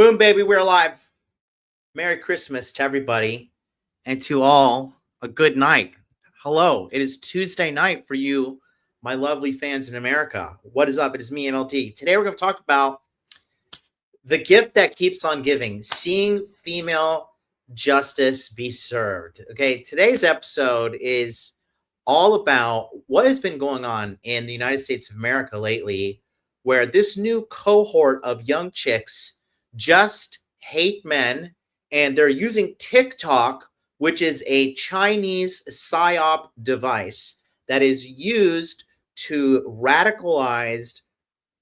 Boom, baby, we're alive. Merry Christmas to everybody, and to all, a good night. Hello, it is Tuesday night for you, my lovely fans in America. What is up? It is me, MLD. Today we're going to talk about the gift that keeps on giving, seeing female justice be served. Okay, today's episode is all about what has been going on in the United States of America lately, where this new cohort of young chicks just hate men, and they're using TikTok, which is a Chinese psyop device that is used to radicalize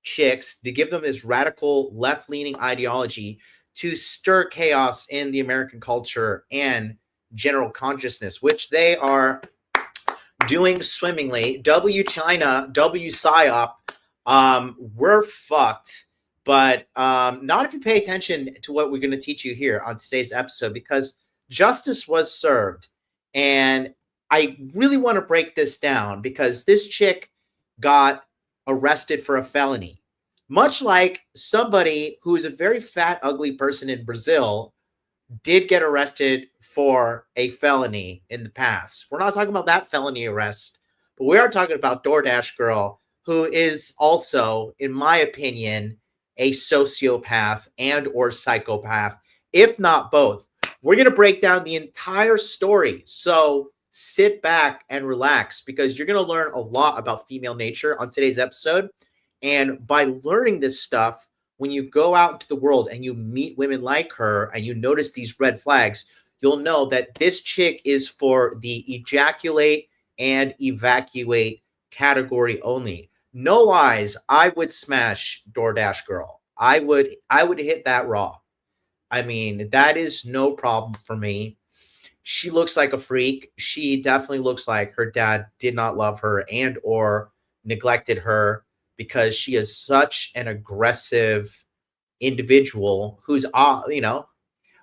chicks, to give them this radical left-leaning ideology to stir chaos in the American culture and general consciousness, which they are doing swimmingly. W China, W psyop. We're fucked. But not if you pay attention to what we're going to teach you here on today's episode, because justice was served. And I really want to break this down because this chick got arrested for a felony, much like somebody who is a very fat, ugly person in Brazil did get arrested for a felony in the past. We're not talking about that felony arrest, but we are talking about DoorDash Girl, who is also, in my opinion, a sociopath and or psychopath, if not both. We're going to break down the entire story. So sit back and relax, because you're going to learn a lot about female nature on today's episode. And by learning this stuff, when you go out into the world and you meet women like her and you notice these red flags, you'll know that this chick is for the ejaculate and evacuate category only. No lies, I would smash DoorDash Girl. I would hit that raw. I mean, that is no problem for me. She looks like a freak. She definitely looks like her dad did not love her and or neglected her, because she is such an aggressive individual who's, we're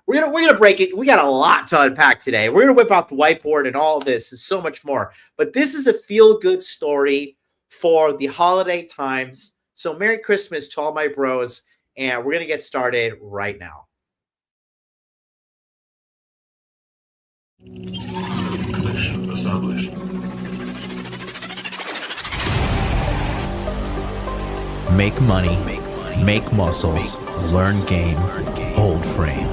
gonna break it. We got a lot to unpack today. We're gonna whip out the whiteboard and all of this and so much more. But this is a feel-good story for the holiday times. So Merry Christmas to all my bros, and we're gonna get started right now. Established. Make money, make muscles, learn game, hold frame.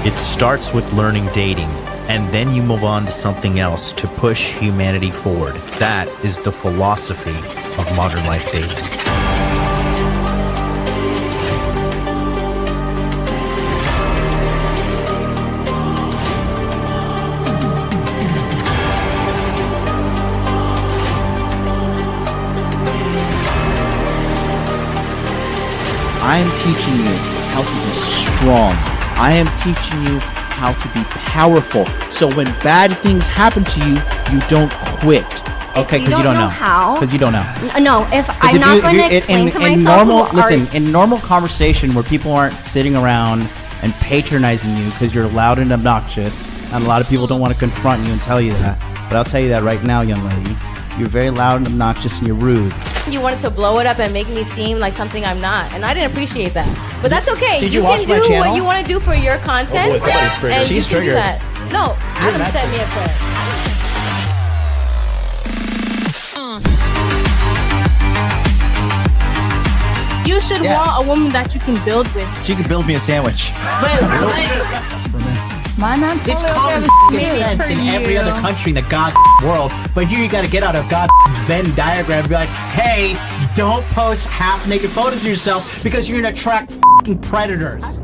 It starts with learning dating, and then you move on to something else to push humanity forward. That is the philosophy of modern life dating. I am teaching you how to be strong. I am teaching you how to be powerful. So when bad things happen to you, you don't quit. Okay, because you don't know how. Because you don't know. No, if I'm not going to explain to myself. In normal conversation where people aren't sitting around and patronizing you because you're loud and obnoxious, and a lot of people don't want to confront you and tell you that. But I'll tell you that right now, young lady. You're very loud and obnoxious and you're rude. You wanted to blow it up and make me seem like something I'm not, and I didn't appreciate that. But that's okay. Did you you can watch my do channel? what you want to do for your content. Oh boy, somebody's triggered. And She's you can do triggered. that. No, Adam sent me a clip. You should want a woman that you can build with. She could build me a sandwich. My man, It's common sense in every other country in the god world, but here you gotta get out of god Venn diagram and be like, hey, don't post half-naked photos of yourself because you're gonna attract f***ing predators.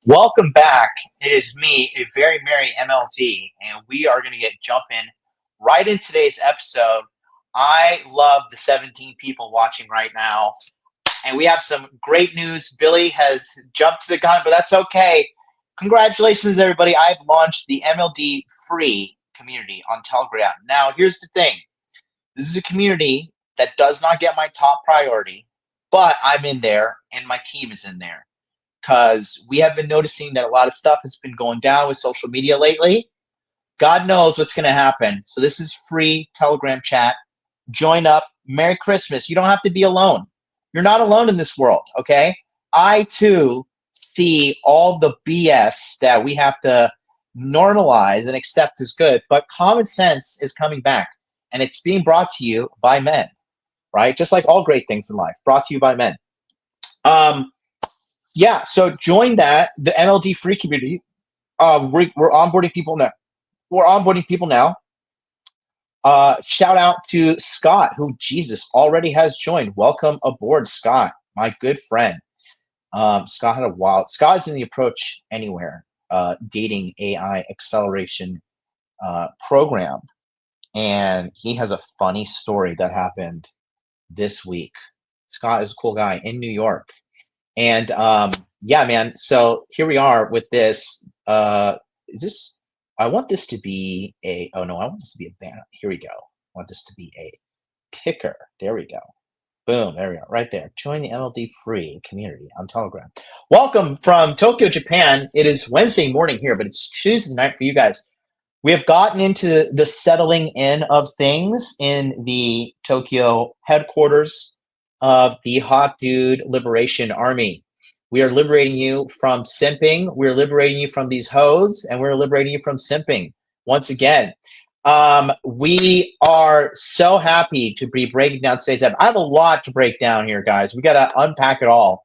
Welcome back. It is me, a very merry MLD, and we are going to get jumping right in today's episode. I love the 17 people watching right now, and we have some great news. Billy has jumped to the gun, but that's okay. Congratulations, everybody. I've launched the MLD free community on Telegram. Now, here's the thing. This is a community that does not get my top priority, but I'm in there and my team is in there because we have been noticing that a lot of stuff has been going down with social media lately. God knows what's going to happen. So this is free Telegram chat. Join up. Merry Christmas. You don't have to be alone. You're not alone in this world, okay? I, too, see all the BS that we have to normalize and accept as good, but common sense is coming back, and it's being brought to you by men, right? Just like all great things in life, brought to you by men. Yeah, so join that, the MLD free community. We're onboarding people now. We're onboarding people now. Shout out to Scott, who, Jesus, already has joined. Welcome aboard, Scott, my good friend. Scott had a wild. Scott's in the Approach Anywhere dating AI acceleration program, and he has a funny story that happened this week. Scott is a cool guy in New York, and yeah, man. So here we are with this. Is this? I want this to be a. Oh no, I want this to be a banner. Here we go. I want this to be a picker. There we go. Boom, there we go, right there. Join the MLD free community on Telegram. Welcome from Tokyo, Japan. It is Wednesday morning here, but it's Tuesday night for you guys. We have gotten into the settling in of things in the Tokyo headquarters of the Hot Dude Liberation Army. We are liberating you from simping. We're liberating you from these hoes, and we're liberating you from simping once again. We are so happy to be breaking down today's episode. I have a lot to break down here, guys. We got to unpack it all.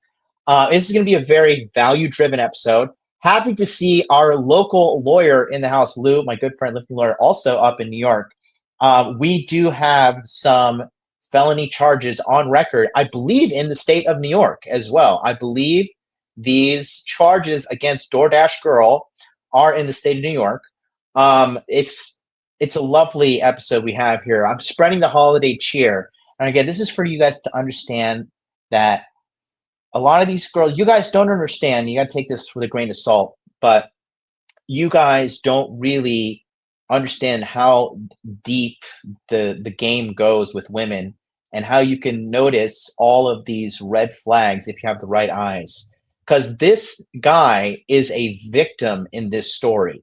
This is going to be a very value-driven episode. Happy to see our local lawyer in the house, Lou, my good friend, lifting lawyer, also up in New York. We do have some felony charges on record, I believe, in the state of New York as well. I believe these charges against DoorDash Girl are in the state of New York. It's a lovely episode we have here. I'm spreading the holiday cheer. And again, this is for you guys to understand that a lot of these girls, you guys don't understand. You got to take this with a grain of salt, but you guys don't really understand how deep the game goes with women and how you can notice all of these red flags if you have the right eyes. Because this guy is a victim in this story.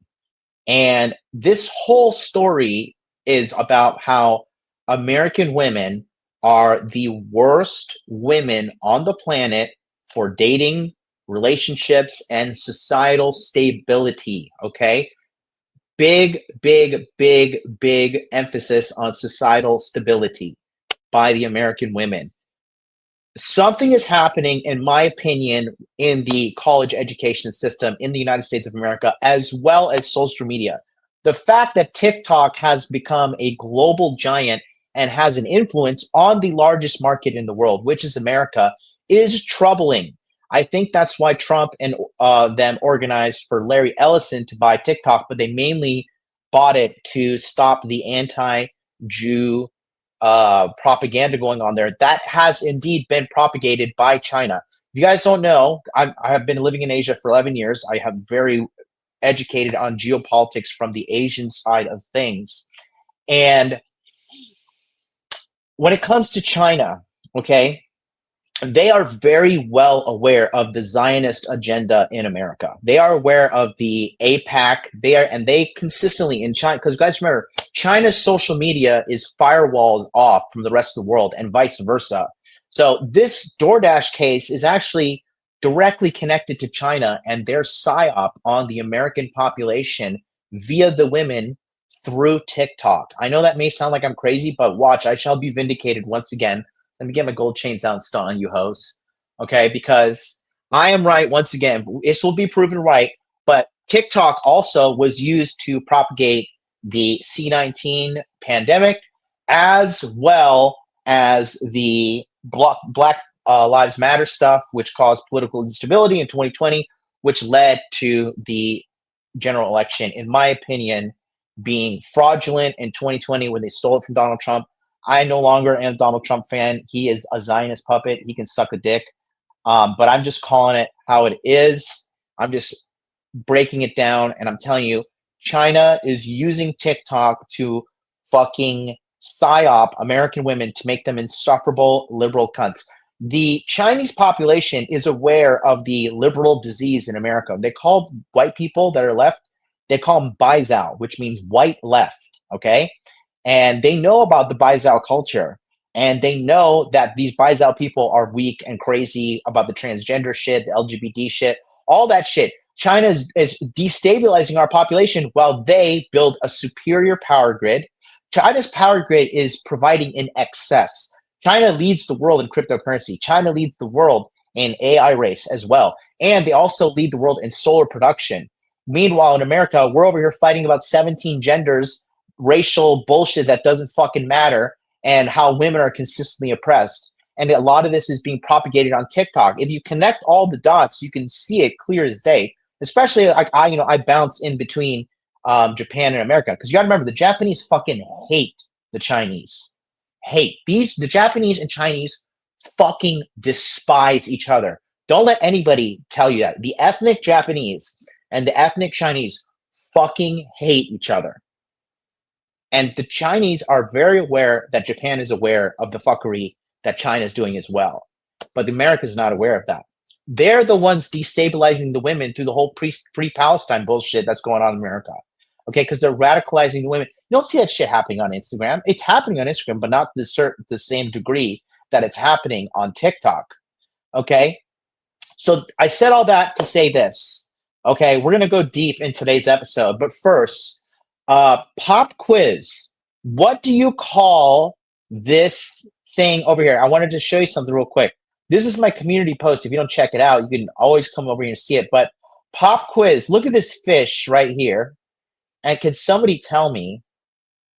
And this whole story is about how American women are the worst women on the planet for dating, relationships, and societal stability, okay? Big, big, big, big emphasis on societal stability by the American women. Something is happening, in my opinion, in the college education system in the United States of America, as well as social media. The fact that TikTok has become a global giant and has an influence on the largest market in the world, which is America, is troubling. I think that's why Trump and them organized for Larry Ellison to buy TikTok, but they mainly bought it to stop the anti-Jew propaganda going on there that has indeed been propagated by China. If you guys don't know, I have been living in Asia for 11 years. I have very educated on geopolitics from the Asian side of things. And when it comes to China, okay, they are very well aware of the Zionist agenda in America. They are aware of the APAC. They consistently in China, because guys remember, China's social media is firewalled off from the rest of the world and vice versa. So this DoorDash case is actually directly connected to China and their psyop on the American population via the women through TikTok. I know that may sound like I'm crazy, but watch, I shall be vindicated once again. Let me get my gold chains out and stunt on you hoes, okay? Because I am right once again. This will be proven right, but TikTok also was used to propagate the C-19 pandemic, as well as the Black Lives Matter stuff, which caused political instability in 2020, which led to the general election, in my opinion, being fraudulent in 2020 when they stole it from Donald Trump. I no longer am a Donald Trump fan. He is a Zionist puppet. He can suck a dick. But I'm just calling it how it is. I'm just breaking it down, and I'm telling you, China is using TikTok to fucking psyop American women to make them insufferable liberal cunts. The Chinese population is aware of the liberal disease in America. They call white people that are left, they call them Baizao, which means white left, okay? And they know about the Baizao culture. And they know that these Baizao people are weak and crazy about the transgender shit, the LGBT shit, all that shit. China is destabilizing our population while they build a superior power grid. China's power grid is providing in excess. China leads the world in cryptocurrency. China leads the world in AI race as well. And they also lead the world in solar production. Meanwhile, in America, we're over here fighting about 17 genders, racial bullshit that doesn't fucking matter, and how women are consistently oppressed. And a lot of this is being propagated on TikTok. If you connect all the dots, you can see it clear as day. Especially like I bounce in between Japan and America, because you got to remember the Japanese fucking hate the Chinese. The Japanese and Chinese fucking despise each other. Don't let anybody tell you that. The ethnic Japanese and the ethnic Chinese fucking hate each other. And the Chinese are very aware that Japan is aware of the fuckery that China is doing as well. But America is not aware of that. They're the ones destabilizing the women through the whole pre-Palestine bullshit that's going on in America. Okay, because they're radicalizing the women. You don't see that shit happening on Instagram. It's happening on Instagram, but not to the same degree that it's happening on TikTok. Okay? So I said all that to say this. Okay, we're going to go deep in today's episode. But first, pop quiz. What do you call this thing over here? I wanted to show you something real quick. This is my community post. If you don't check it out, you can always come over here and see it. But pop quiz, look at this fish right here. And can somebody tell me,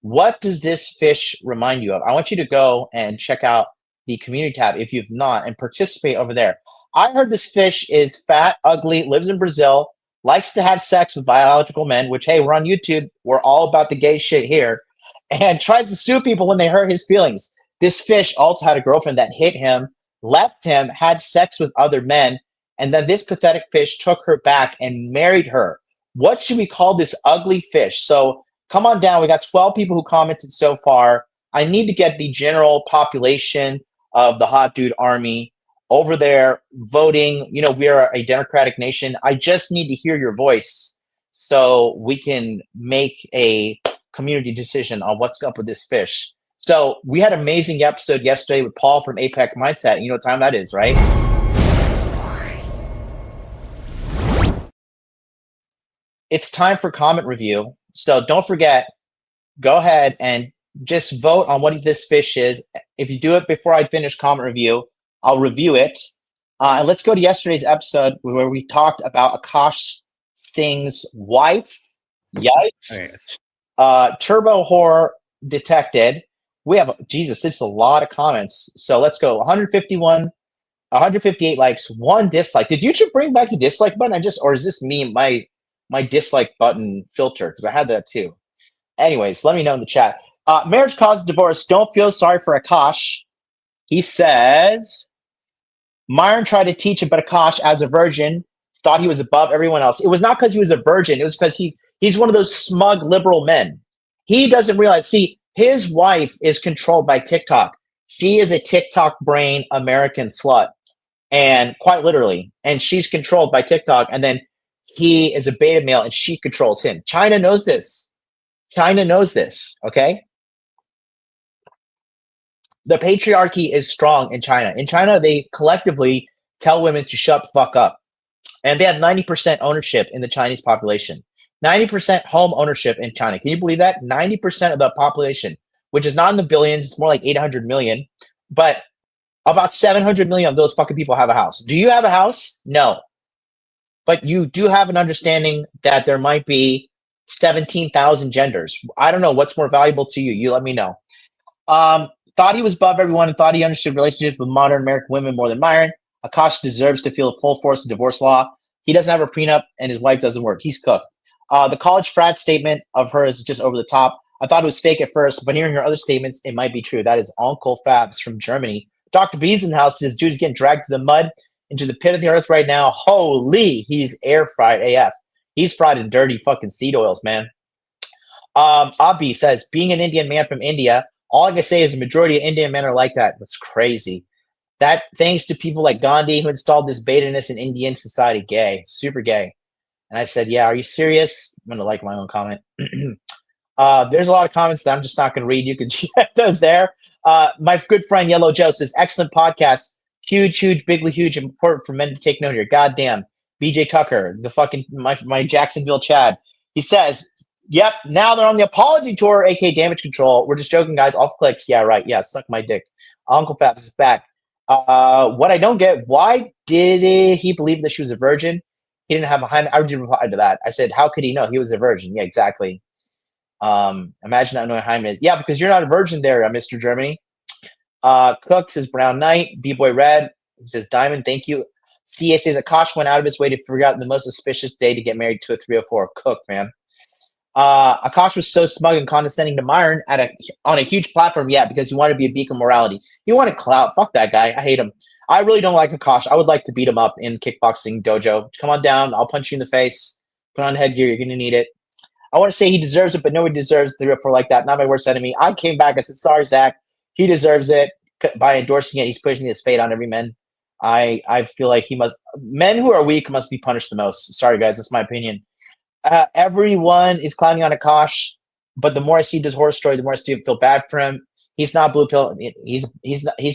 what does this fish remind you of? I want you to go and check out the community tab if you've not and participate over there. I heard this fish is fat, ugly, lives in Brazil, likes to have sex with biological men, which, hey, we're on YouTube. We're all about the gay shit here. And tries to sue people when they hurt his feelings. This fish also had a girlfriend that hit him, left him, had sex with other men, and then this pathetic fish took her back and married her. What should we call this ugly fish? So come on down. We got 12 people who commented so far. I need to get the general population of the Hot Dude Army over there voting. You know, we are a democratic nation. I just need to hear your voice so we can make a community decision on what's up with this fish. So we had an amazing episode yesterday with Paul from APEC Mindset. You know what time that is, right? It's time for comment review. So don't forget, go ahead and just vote on what this fish is. If you do it before I finish comment review, I'll review it. And let's go to yesterday's episode where we talked about Akash Singh's wife. Yikes. Okay. Turbo horror detected. We have, Jesus, this is a lot of comments. So let's go. 158 likes, 1 dislike. Did YouTube bring back the dislike button? Or is this me, my dislike button filter? Because I had that too. Anyways, let me know in the chat. Marriage causes divorce. Don't feel sorry for Akash. He says, Myron tried to teach him, but Akash, as a virgin, thought he was above everyone else. It was not because he was a virgin. It was because he's one of those smug liberal men. He doesn't realize. See, his wife is controlled by TikTok. She is a TikTok brain American slut. And quite literally. And she's controlled by TikTok. And then he is a beta male and she controls him. China knows this. China knows this. Okay? The patriarchy is strong in China. In China, they collectively tell women to shut the fuck up. And they have 90% ownership in the Chinese population. 90% home ownership in China. Can you believe that? 90% of the population, which is not in the billions, it's more like 800 million. But about 700 million of those fucking people have a house. Do you have a house? No. But you do have an understanding that there might be 17,000 genders. I don't know what's more valuable to you. You let me know. Thought he was above everyone and thought he understood relationships with modern American women more than Myron. Akash deserves to feel the full force of divorce law. He doesn't have a prenup and his wife doesn't work. He's cooked. The college frat statement of hers is just over the top. I thought it was fake at first, but hearing her other statements, it might be true. That is Uncle Fabs from Germany. Dr. B's in the house says, dude's getting dragged to the mud, into the pit of the earth right now. Holy, he's air fried AF. He's fried in dirty fucking seed oils, man. Abhi says, being an Indian man from India, all I can say is the majority of Indian men are like that. That's crazy. That thanks to people like Gandhi who installed this beta-ness in Indian society. Gay, super gay. And I said, yeah, are you serious? I'm going to like my own comment. There's a lot of comments that I'm just not going to read. You can check those there. My good friend Yellow Joe says, excellent podcast. Huge, bigly huge, important for men to take note here. Goddamn. BJ Tucker, the fucking, my Jacksonville Chad. He says, yep, now they're on the apology tour, aka damage control. We're just joking, guys. Off clicks. Yeah, right. Yeah, suck my dick. Uncle Fabs is back. What I don't get, why did he believe that she was a virgin? He didn't have a hymen. I did reply to that. I said, how could he know he was a virgin? Yeah, exactly. Imagine not knowing hymen is. Yeah, because you're not a virgin there, Mr. Germany. Cook says Brown Knight. B-Boy Red says Diamond, thank you. CA says Akash went out of his way to figure out the most auspicious day to get married to a 304. Cook, man. Akash was so smug and condescending to Myron on a huge platform, yeah, because he wanted to be a beacon of morality. He wanted clout. Fuck that guy. I hate him. I really don't like Akash. I would like to beat him up in kickboxing dojo. Come on down. I'll punch you in the face. Put on headgear. You're going to need it. I want to say he deserves it, but nobody deserves 304 like that. Not my worst enemy. I came back. I said, sorry, Zach. He deserves it. By endorsing it, he's pushing his fate on every man. I feel like men who are weak must be punished the most. Sorry, guys. That's my opinion. Everyone is clowning on Akash, but the more I see this horror story, the more I feel bad for him. He's not blue pill. He's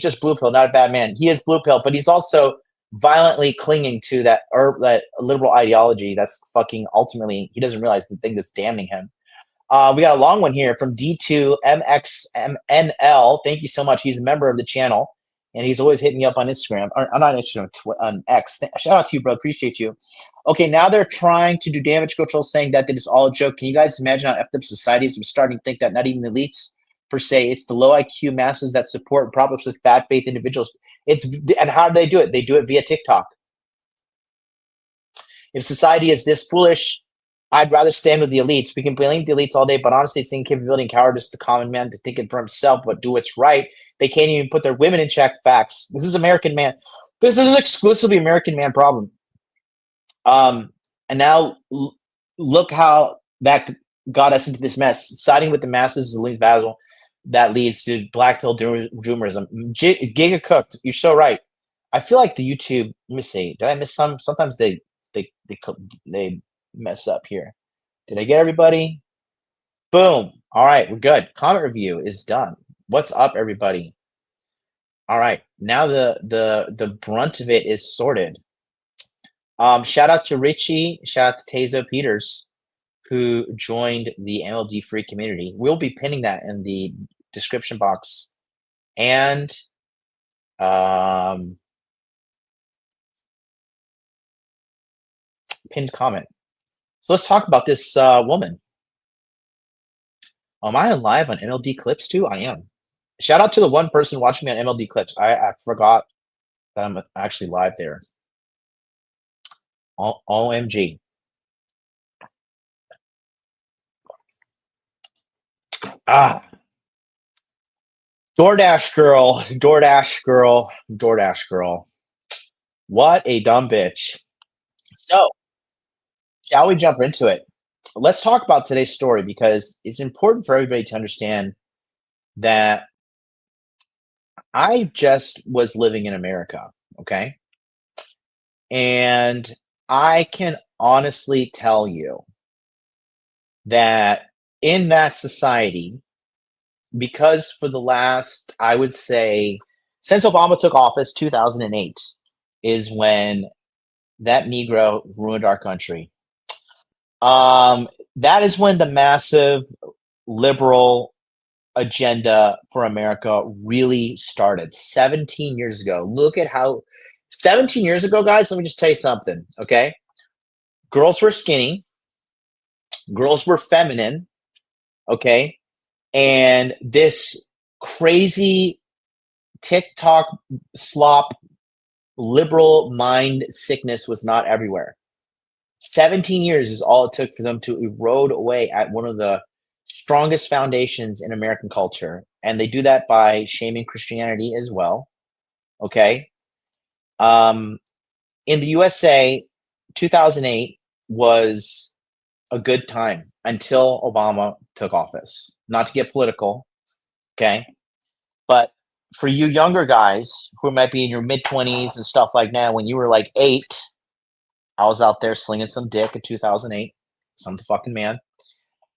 just blue pill, not a bad man. He is blue pill, but he's also violently clinging to that liberal ideology. That's fucking ultimately, he doesn't realize the thing that's damning him. We got a long one here from D2MXMNL. Thank you so much. He's a member of the channel, and he's always hitting me up on Instagram. I'm not Instagram, on X. Shout out to you, bro. Appreciate you. Okay, now they're trying to do damage control, saying that it is all a joke. Can you guys imagine how effed up society is? I'm starting to think that not even the elites, per se, it's the low IQ masses that support and prop up such bad faith individuals. And how do they do it? They do it via TikTok. If society is this foolish, I'd rather stand with the elites. We can blame the elites all day, but honestly, it's incapability and cowardice to the common man to think it for himself, but do what's right. They can't even put their women in check. Facts. This is American man. This is an exclusively American man problem. And now look how that got us into this mess. Siding with the masses is Louise Basil. That leads to black pill doomerism. Giga Cooked. You're so right. I feel like the YouTube. Let me see. Did I miss some? Sometimes they mess up here. Did I get everybody? Boom. All right, we're good. Comment review is done. What's up, everybody? All right, now the brunt of it is sorted. Shout out to Richie. Shout out to Tazo Peters, who joined the MLD free community. We'll be pinning that in the description box and pinned comment. So let's talk about this woman. Am I live on MLD Clips too? I am. Shout out to the one person watching me on MLD Clips. I forgot that I'm actually live there. OMG. DoorDash girl. What a dumb bitch. So, shall we jump into it? Let's talk about today's story because it's important for everybody to understand that I just was living in America, okay? And I can honestly tell you that in that society, because for the last, I would say, since Obama took office, 2008, is when that Negro ruined our country. That is when the massive liberal agenda for America really started 17 years ago. Look at how 17 years ago, guys, let me just tell you something, okay? Girls were skinny, girls were feminine, okay? And this crazy TikTok slop liberal mind sickness was not everywhere. 17 years is all it took for them to erode away at one of the strongest foundations in American culture. And they do that by shaming Christianity as well. Okay. In the USA, 2008 was a good time until Obama took office. Not to get political, okay? But for you younger guys who might be in your mid-20s and stuff like that, when you were like 8, I was out there slinging some dick in 2008. Some fucking man.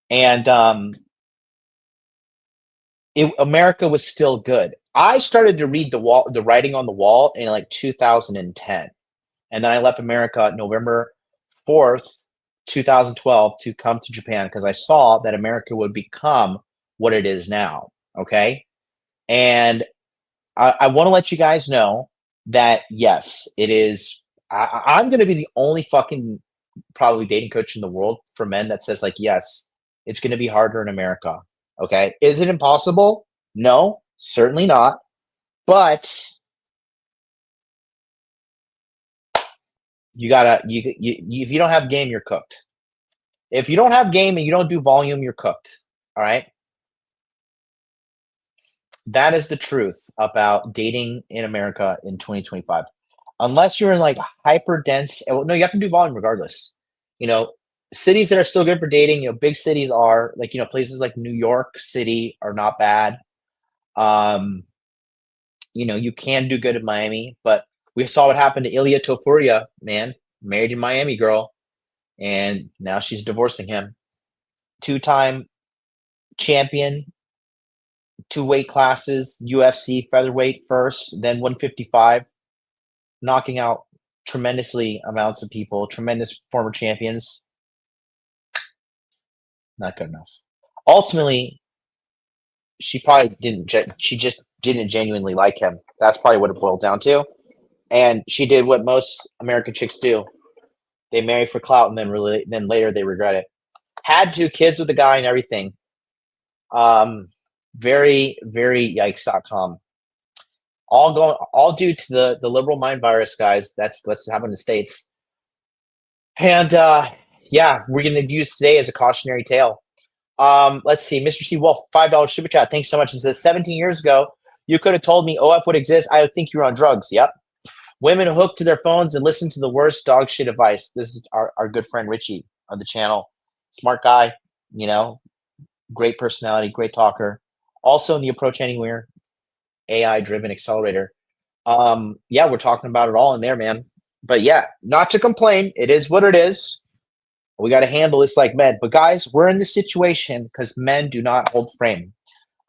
And America was still good. I started to read the writing on the wall in like 2010. And then I left America November 4th, 2012 to come to Japan because I saw that America would become what it is now. Okay. And I want to let you guys know that, yes, it is. I'm going to be the only fucking probably dating coach in the world for men that says, like, yes, it's going to be harder in America. Okay. Is it impossible? No, certainly not. But you gotta, if you don't have game, you're cooked. If you don't have game and you don't do volume, you're cooked. All right. That is the truth about dating in America in 2025. Unless you're in like hyper dense, no, you have to do volume regardless. You know, cities that are still good for dating, you know, big cities are like, you know, places like New York City are not bad. You know, you can do good in Miami, but we saw what happened to Ilya Topuria, man, married in Miami girl, and now she's divorcing him. 2-time champion, 2 weight classes, UFC featherweight first, then 155, knocking out tremendously amounts of people, tremendous former champions. Not good enough. Ultimately, she probably didn't. She just didn't genuinely like him. That's probably what it boiled down to. And she did what most American chicks do: they marry for clout, and then later they regret it. Had 2 kids with the guy and everything. Very, very yikes.com. All due to the liberal mind virus, guys. That's what's happened in the States. And yeah, we're gonna use today as a cautionary tale. Let's see, Mr. C Wolf, $5 super chat. Thanks so much. It says 17 years ago, you could have told me OF would exist. I would think you were on drugs. Yep. Women hooked to their phones and listen to the worst dog shit advice. This is our good friend Richie on the channel. Smart guy, you know, great personality, great talker. Also in the Approach Anywhere AI driven accelerator. Yeah, we're talking about it all in there, man. But yeah, not to complain. It is what it is. We got to handle this like men. But guys, we're in this situation because men do not hold frame.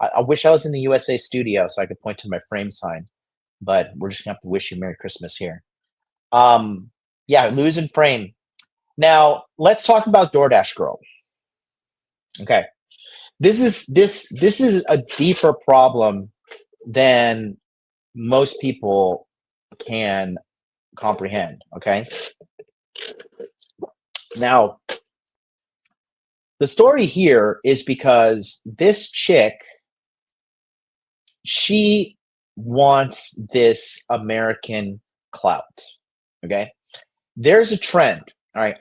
I wish I was in the USA studio so I could point to my frame sign. But we're just going to have to wish you Merry Christmas here. Yeah, losing frame. Now, let's talk about DoorDash Girl. Okay. This is a deeper problem than most people can comprehend, okay? Now, the story here is because this chick, she wants this American clout, okay? There's a trend, all right?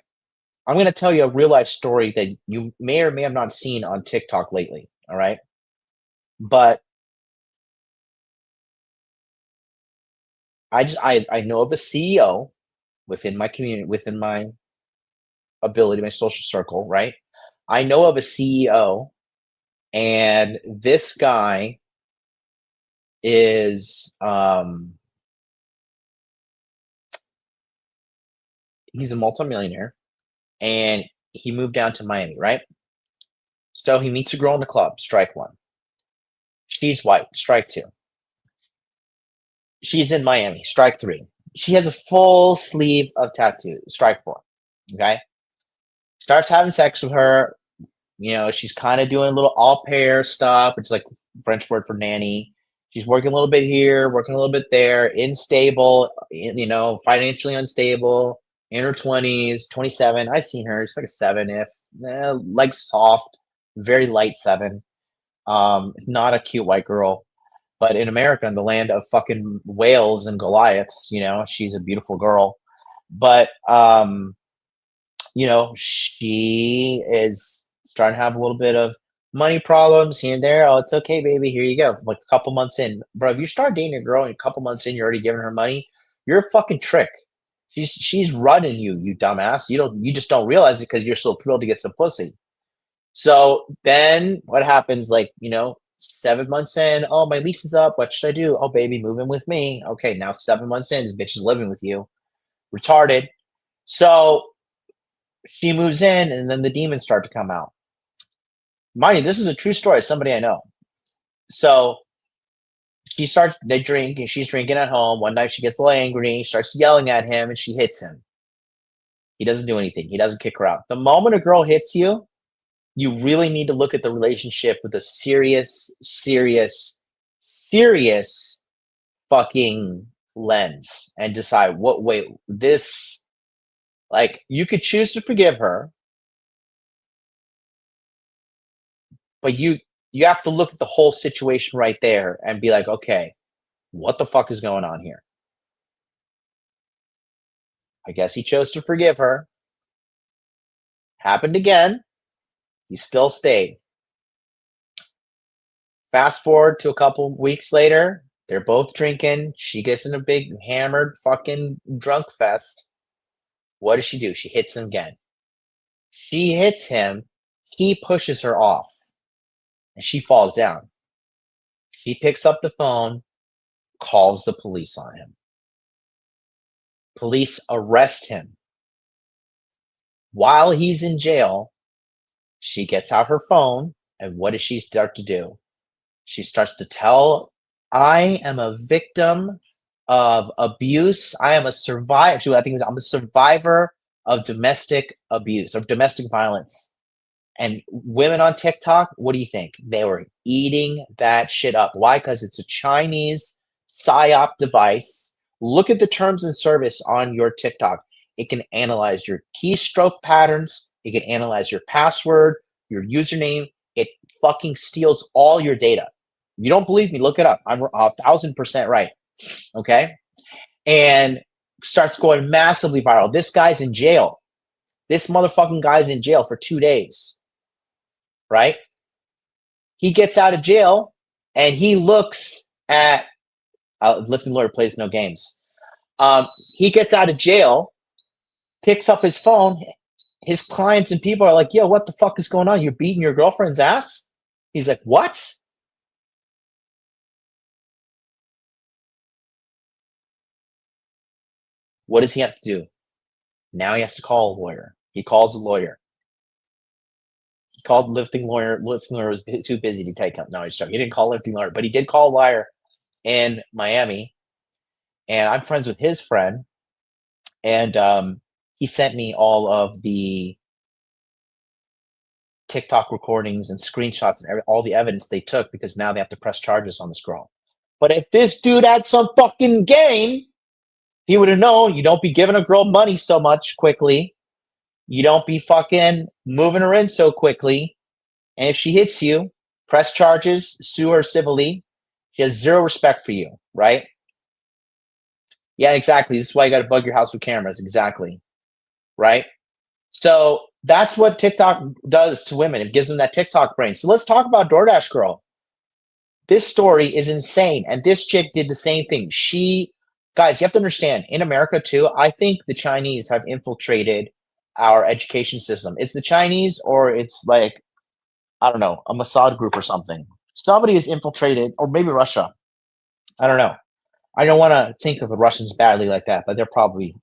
I'm going to tell you a real life story that you may or may have not seen on TikTok lately, all right? But I know of a CEO within my community, within my ability, my social circle, right? I know of a CEO, and this guy is he's a multimillionaire, and he moved down to Miami, right? So he meets a girl in the club, strike 1. She's white, strike 2. She's in Miami, strike 3. She has a full sleeve of tattoos, strike 4. Okay. Starts having sex with her. You know, she's kind of doing a little au pair stuff, which is like French word for nanny. She's working a little bit here, working a little bit there, unstable, you know, financially unstable, in her 20s, 27. I've seen her. She's like a 7, like soft, very light 7. Not a cute white girl. But in America, in the land of fucking whales and Goliaths, you know, she's a beautiful girl. But, you know, she is starting to have a little bit of money problems here and there. Oh, it's okay, baby. Here you go. Like a couple months in. Bro, if you start dating a girl and a couple months in, you're already giving her money, you're a fucking trick. She's running you, you dumbass. You just don't realize it because you're so thrilled to get some pussy. So then what happens? Like, 7 months in, oh, my lease is up. What should I do? Oh, baby, move in with me. Okay, now 7 months in, this bitch is living with you. Retarded. So she moves in, and then the demons start to come out. Mind you, this is a true story. Somebody I know. So they drink, and she's drinking at home. One night she gets a little angry, starts yelling at him, and she hits him. He doesn't do anything. He doesn't kick her out. The moment a girl hits you, you really need to look at the relationship with a serious fucking lens and decide you could choose to forgive her, but you have to look at the whole situation right there and be like, okay, what the fuck is going on here? I guess he chose to forgive her. Happened again. He still stayed. Fast forward to a couple weeks later, they're both drinking. She gets in a big hammered fucking drunk fest. What does she do? She hits him again. She hits him. He pushes her off. And she falls down. She picks up the phone, calls the police on him. Police arrest him. While he's in jail, she gets out her phone, and what does she start to do? She starts to tell, I am a victim of abuse. I am a survivor. I think I'm a survivor of domestic abuse, of domestic violence. And women on TikTok, what do you think? They were eating that shit up. Why? Because it's a Chinese psyop device. Look at the terms and service on your TikTok. It can analyze your keystroke patterns. It can analyze your password, your username. It fucking steals all your data. You don't believe me? Look it up. I'm 1,000% right. Okay? And starts going massively viral. This guy's in jail. This motherfucking guy's in jail for 2 days. Right? He gets out of jail and he looks at lifting lawyer plays no games. He gets out of jail, picks up his phone. His clients and people are like, yo, what the fuck is going on? You're beating your girlfriend's ass? He's like, what? What does he have to do? Now he has to call a lawyer. He calls a lawyer. He called lifting lawyer. Lifting lawyer was too busy to take him. No, he's sorry. He didn't call lifting lawyer, but he did call a lawyer in Miami. And I'm friends with his friend. And he sent me all of the TikTok recordings and screenshots and all the evidence they took because now they have to press charges on this girl. But if this dude had some fucking game, he would have known you don't be giving a girl money so much quickly. You don't be fucking moving her in so quickly. And if she hits you, press charges, sue her civilly. She has zero respect for you, right? Yeah, exactly. This is why you got to bug your house with cameras. Exactly. Right? So that's what TikTok does to women. It gives them that TikTok brain. So let's talk about DoorDash Girl. This story is insane. And this chick did the same thing. Guys, you have to understand, in America too, I think the Chinese have infiltrated our education system. It's the Chinese or it's like, I don't know, a Mossad group or something. Somebody is infiltrated, or maybe Russia. I don't know. I don't want to think of the Russians badly like that, but they're probably,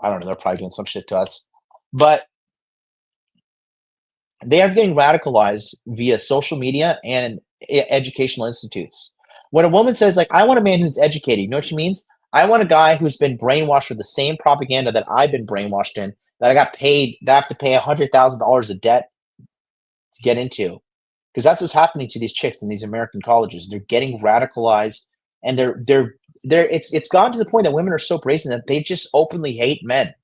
I don't know, they're probably doing some shit to us. But they are getting radicalized via social media and educational institutes. When a woman says, like, I want a man who's educated, you know what she means? I want a guy who's been brainwashed with the same propaganda that I've been brainwashed in, that I got paid, that I have to pay $100,000 of debt to get into. Because that's what's happening to these chicks in these American colleges. They're getting radicalized, and it's gone to the point that women are so brazen that they just openly hate men.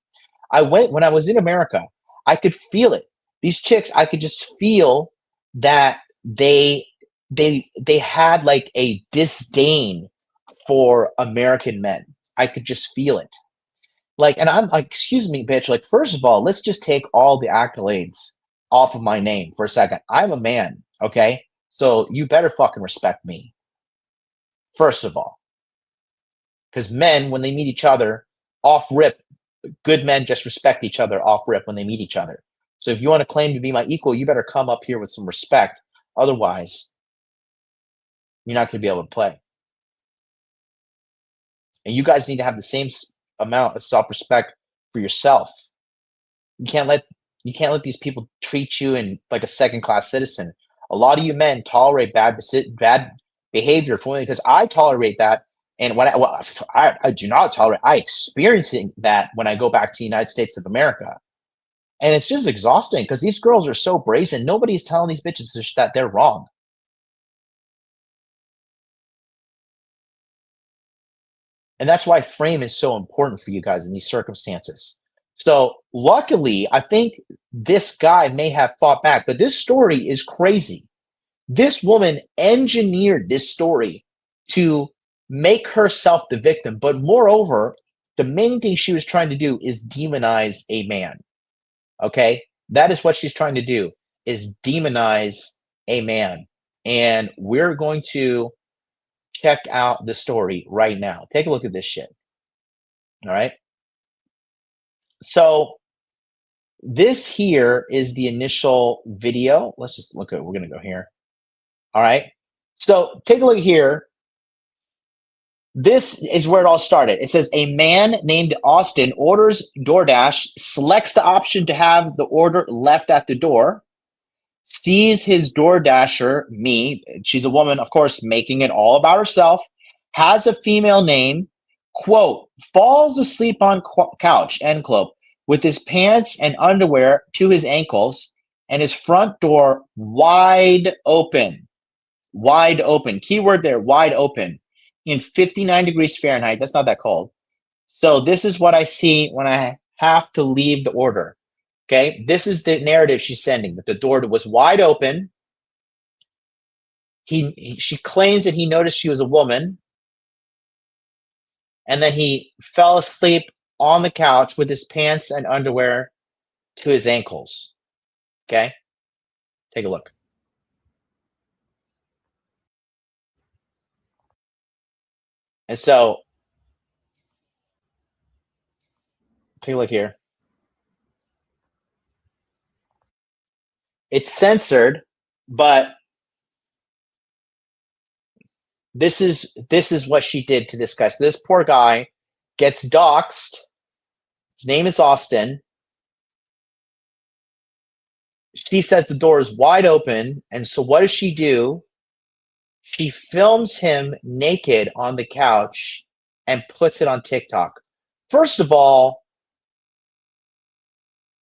When I was in America, I could feel it. These chicks, I could just feel that they had like a disdain for American men. I could just feel it. Like, and I'm like, excuse me, bitch. Like, first of all, let's just take all the accolades off of my name for a second. I'm a man, okay? So you better fucking respect me. First of all. Because men, when they meet each other, off rip, good men just respect each other off rip when they meet each other. So if you want to claim to be my equal, you better come up here with some respect. Otherwise, you're not going to be able to play. And you guys need to have the same amount of self-respect for yourself. You can't let these people treat you in like a second-class citizen. A lot of you men tolerate bad behavior for me because I tolerate that. And when I do not tolerate, I experience that when I go back to the United States of America. And it's just exhausting because these girls are so brazen. Nobody's telling these bitches that they're wrong. And that's why frame is so important for you guys in these circumstances. So luckily, I think this guy may have fought back, but this story is crazy. This woman engineered this story to make herself the victim. But moreover, the main thing she was trying to do is demonize a man. Okay? That is what she's trying to do, is demonize a man. And we're going to check out the story right now. Take a look at this shit. All right? So this here is the initial video. Let's just look at, we're going to go here. All right. So take a look here. This is where it all started. It says a man named Austin orders DoorDash, selects the option to have the order left at the door, sees his DoorDasher, me, she's a woman, of course, making it all about herself, has a female name, quote, falls asleep on couch, end quote, with his pants and underwear to his ankles and his front door wide open. Wide open. Keyword there, wide open. In 59 degrees Fahrenheit. That's not that cold. So this is what I see when I have to leave the order. Okay, this is the narrative she's sending, that the door was wide open. She claims that he noticed she was a woman. And then he fell asleep on the couch with his pants and underwear to his ankles. Okay, take a look. And so, take a look here. It's censored, but this is what she did to this guy. So this poor guy gets doxxed. His name is Austin. She says the door is wide open, and so what does she do? She films him naked on the couch and puts it on TikTok. First of all,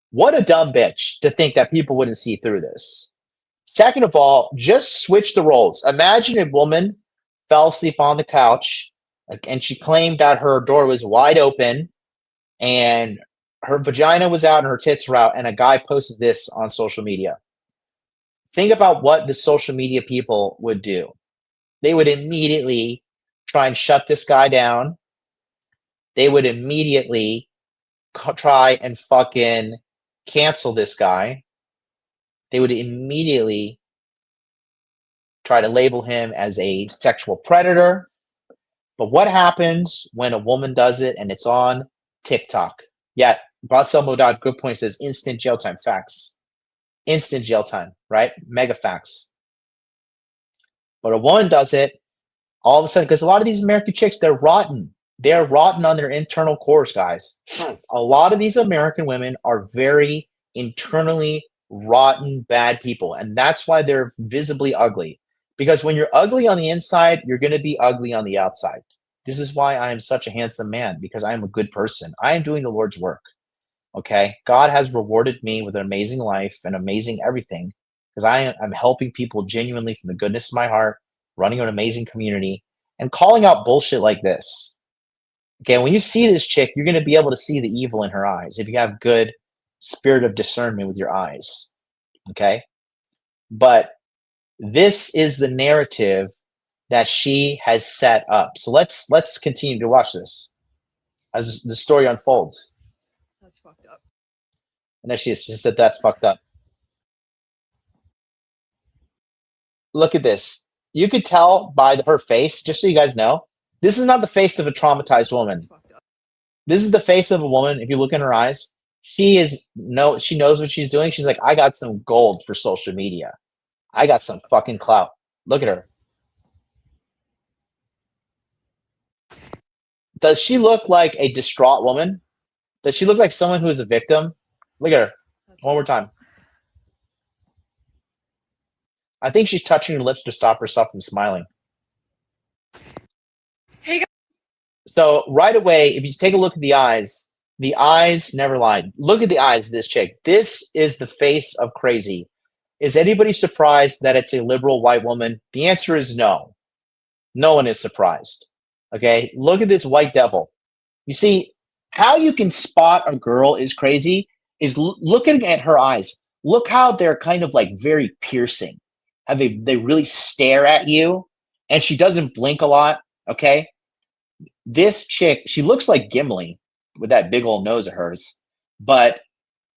what a dumb bitch to think that people wouldn't see through this. Second of all, just switch the roles. Imagine a woman fell asleep on the couch and she claimed that her door was wide open and her vagina was out and her tits were out, and a guy posted this on social media. Think about what the social media people would do. They would immediately try and shut this guy down. They would immediately try and fucking cancel this guy. They would immediately try to label him as a sexual predator. But what happens when a woman does it and it's on TikTok? Yeah, Boselmo. Good point says instant jail time. Facts. Instant jail time, right? Mega facts. But a woman does it, all of a sudden, because a lot of these American chicks, they're rotten. They're rotten on their internal cores, guys. A lot of these American women are very internally rotten, bad people. And that's why they're visibly ugly. Because when you're ugly on the inside, you're going to be ugly on the outside. This is why I am such a handsome man, because I am a good person. I am doing the Lord's work. Okay? God has rewarded me with an amazing life and amazing everything, because I'm helping people genuinely from the goodness of my heart, running an amazing community, and calling out bullshit like this. Okay, when you see this chick, you're going to be able to see the evil in her eyes if you have good spirit of discernment with your eyes. Okay? But this is the narrative that she has set up. So let's continue to watch this as the story unfolds. That's fucked up. And there she is. She said, that's fucked up. Look at this. You could tell by her face, just so you guys know, this is not the face of a traumatized woman. This is the face of a woman. If you look in her eyes, she knows what she's doing. She's like, I got some gold for social media. I got some fucking clout. Look at her. Does she look like a distraught woman? Does she look like someone who is a victim? Look at her. One more time. I think she's touching her lips to stop herself from smiling. Hey guys. So right away, if you take a look at the eyes never lied. Look at the eyes of this chick. This is the face of crazy. Is anybody surprised that it's a liberal white woman? The answer is no. No one is surprised. Okay? Look at this white devil. You see, how you can spot a girl is crazy is looking at her eyes. Look how they're kind of like very piercing. How they really stare at you, and she doesn't blink a lot, okay? This chick, she looks like Gimli with that big old nose of hers, but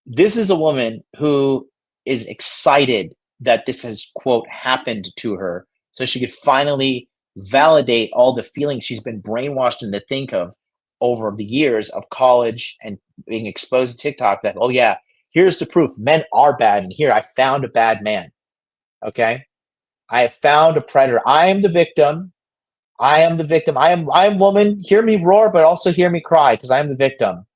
this is a woman who is excited that this has, quote, happened to her, so she could finally validate all the feelings she's been brainwashed into think of over the years of college and being exposed to TikTok that, oh yeah, here's the proof. Men are bad, and here I found a bad man. Okay? I have found a predator. I am the victim. I am the victim. I am woman. Hear me roar, but also hear me cry, because I am the victim.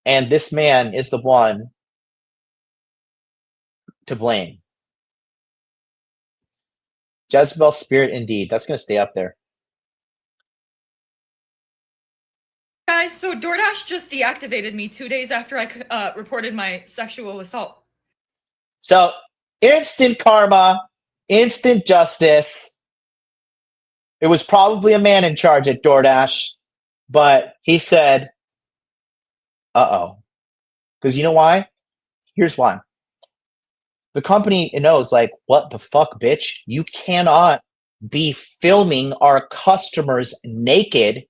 And this man is the one to blame. Jezebel spirit indeed. That's going to stay up there. Guys, so DoorDash just deactivated me 2 days after I reported my sexual assault. So, instant karma, instant justice. It was probably a man in charge at DoorDash, but he said, uh-oh. Because you know why? Here's why. The company knows, like, what the fuck, bitch? You cannot be filming our customers naked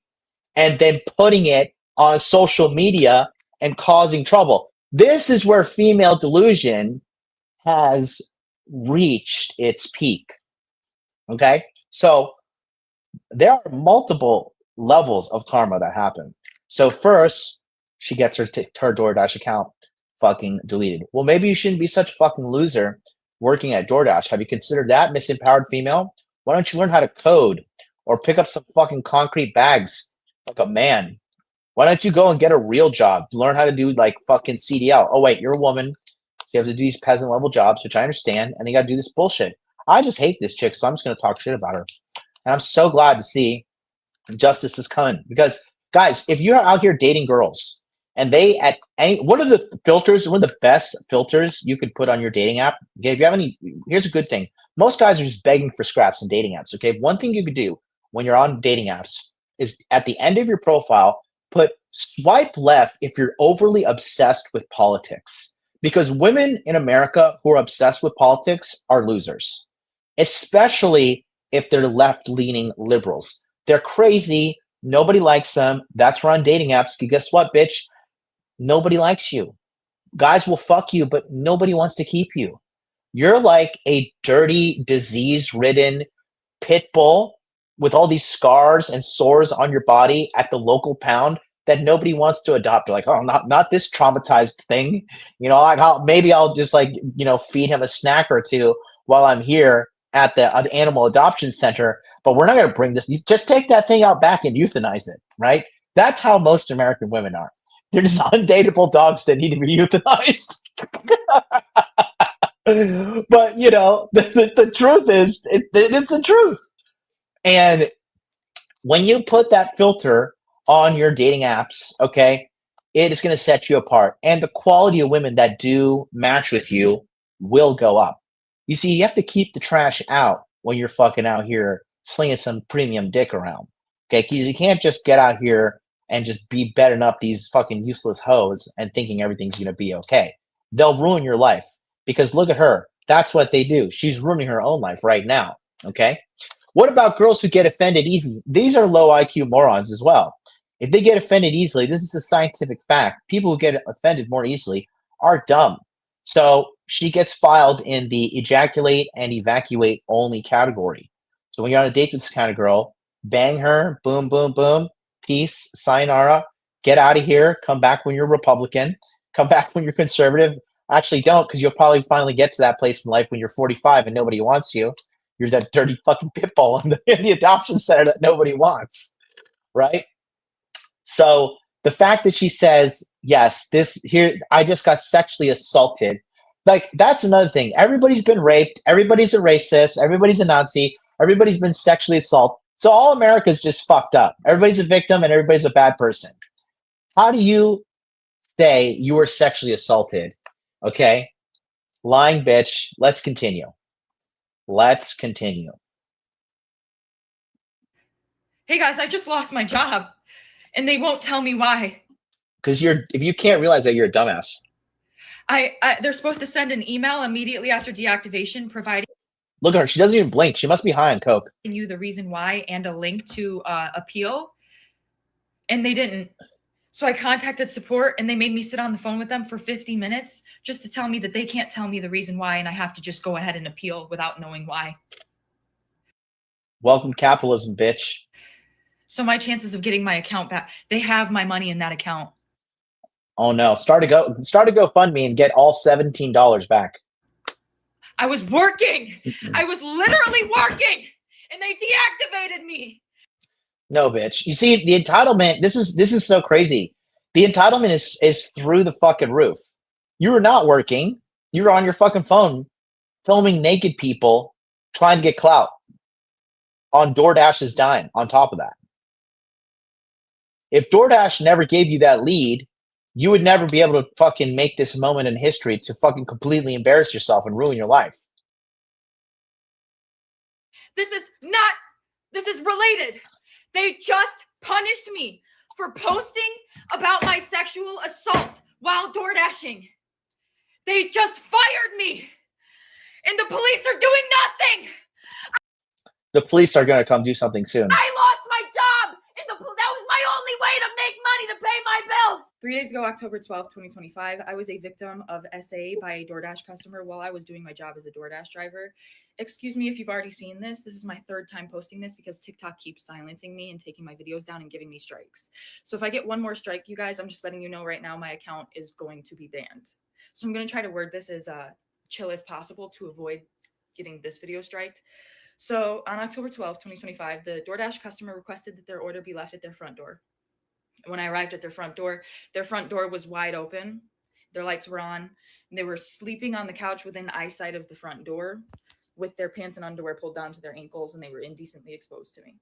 and then putting it on social media and causing trouble. This is where female delusion has reached its peak. Okay? So there are multiple levels of karma that happen. So first, she gets her DoorDash account fucking deleted. Well, maybe you shouldn't be such a fucking loser working at DoorDash. Have you considered that, misempowered female? Why don't you learn how to code or pick up some fucking concrete bags like a man? Why don't you go and get a real job? Learn how to do like fucking CDL. Oh wait, you're a woman. So you have to do these peasant level jobs, which I understand, and you got to do this bullshit. I just hate this chick, so I'm just going to talk shit about her. And I'm so glad to see justice is coming, because guys, if you're out here dating girls and they at any one of the best filters you could put on your dating app. Okay, if you have any, here's a good thing. Most guys are just begging for scraps in dating apps. Okay, one thing you could do when you're on dating apps is at the end of your profile, put swipe left if you're overly obsessed with politics. Because women in America who are obsessed with politics are losers, especially if they're left-leaning liberals. They're crazy. Nobody likes them. That's why on dating apps. Guess what, bitch? Nobody likes you. Guys will fuck you, but nobody wants to keep you. You're like a dirty, disease-ridden pit bull with all these scars and sores on your body at the local pound that nobody wants to adopt. They're like, oh, not this traumatized thing. You know, maybe I'll just like, you know, feed him a snack or two while I'm here at the animal adoption center, but we're not going to bring this. You just take that thing out back and euthanize it, right? That's how most American women are. They're just undateable dogs that need to be euthanized. But, you know, the truth is, it is the truth. And when you put that filter on your dating apps, okay, it is going to set you apart. And the quality of women that do match with you will go up. You see, you have to keep the trash out when you're fucking out here slinging some premium dick around. Okay, because you can't just get out here and just be betting up these fucking useless hoes and thinking everything's going to be okay. They'll ruin your life, because look at her. That's what they do. She's ruining her own life right now. Okay? What about girls who get offended easily? These are low IQ morons as well. If they get offended easily, this is a scientific fact. People who get offended more easily are dumb. So she gets filed in the ejaculate and evacuate only category. So when you're on a date with this kind of girl, bang her, boom, boom, boom. peace, sayonara, get out of here, come back when you're Republican, come back when you're conservative. Actually, don't, because you'll probably finally get to that place in life when you're 45 and nobody wants you. You're that dirty fucking pit bull in the adoption center that nobody wants, right? So the fact that she says, yes, I just got sexually assaulted. Like, that's another thing. Everybody's been raped. Everybody's a racist. Everybody's a Nazi. Everybody's been sexually assaulted. So all America's just fucked up. Everybody's a victim and everybody's a bad person. How do you say you were sexually assaulted? Okay. Lying bitch. Let's continue. Let's continue. Hey guys, I just lost my job and they won't tell me why. Because if you can't realize that, you're a dumbass. They're supposed to send an email immediately after deactivation providing Look at her. She doesn't even blink. She must be high on coke. you the reason why and a link to appeal. And they didn't. So I contacted support and they made me sit on the phone with them for 50 minutes just to tell me that they can't tell me the reason why and I have to just go ahead and appeal without knowing why. Welcome capitalism, bitch. So my chances of getting my account back, they have my money in that account. Oh no. Start a GoFundMe and get all $17 back. I was working. I was literally working and they deactivated me. No, bitch. You see, the entitlement, this is so crazy. The entitlement is through the fucking roof. You were not working. You were on your fucking phone filming naked people trying to get clout on DoorDash's dime on top of that. If DoorDash never gave you that lead, you would never be able to fucking make this moment in history to fucking completely embarrass yourself and ruin your life. This is related. They just punished me for posting about my sexual assault while door dashing. They just fired me. And the police are doing nothing. The police are going to come do something soon. I lost my job. And that was my only way to make money to pay my bills. 3 days ago, October 12th, 2025, I was a victim of SA by a DoorDash customer while I was doing my job as a DoorDash driver. Excuse me if you've already seen this. This is my third time posting this because TikTok keeps silencing me and taking my videos down and giving me strikes. So if I get one more strike, you guys, I'm just letting you know right now my account is going to be banned. So I'm going to try to word this as chill as possible to avoid getting this video striked. So on October 12th, 2025, the DoorDash customer requested that their order be left at their front door. When I arrived at their front door was wide open. Their lights were on. And they were sleeping on the couch within eyesight of the front door with their pants and underwear pulled down to their ankles, and they were indecently exposed to me.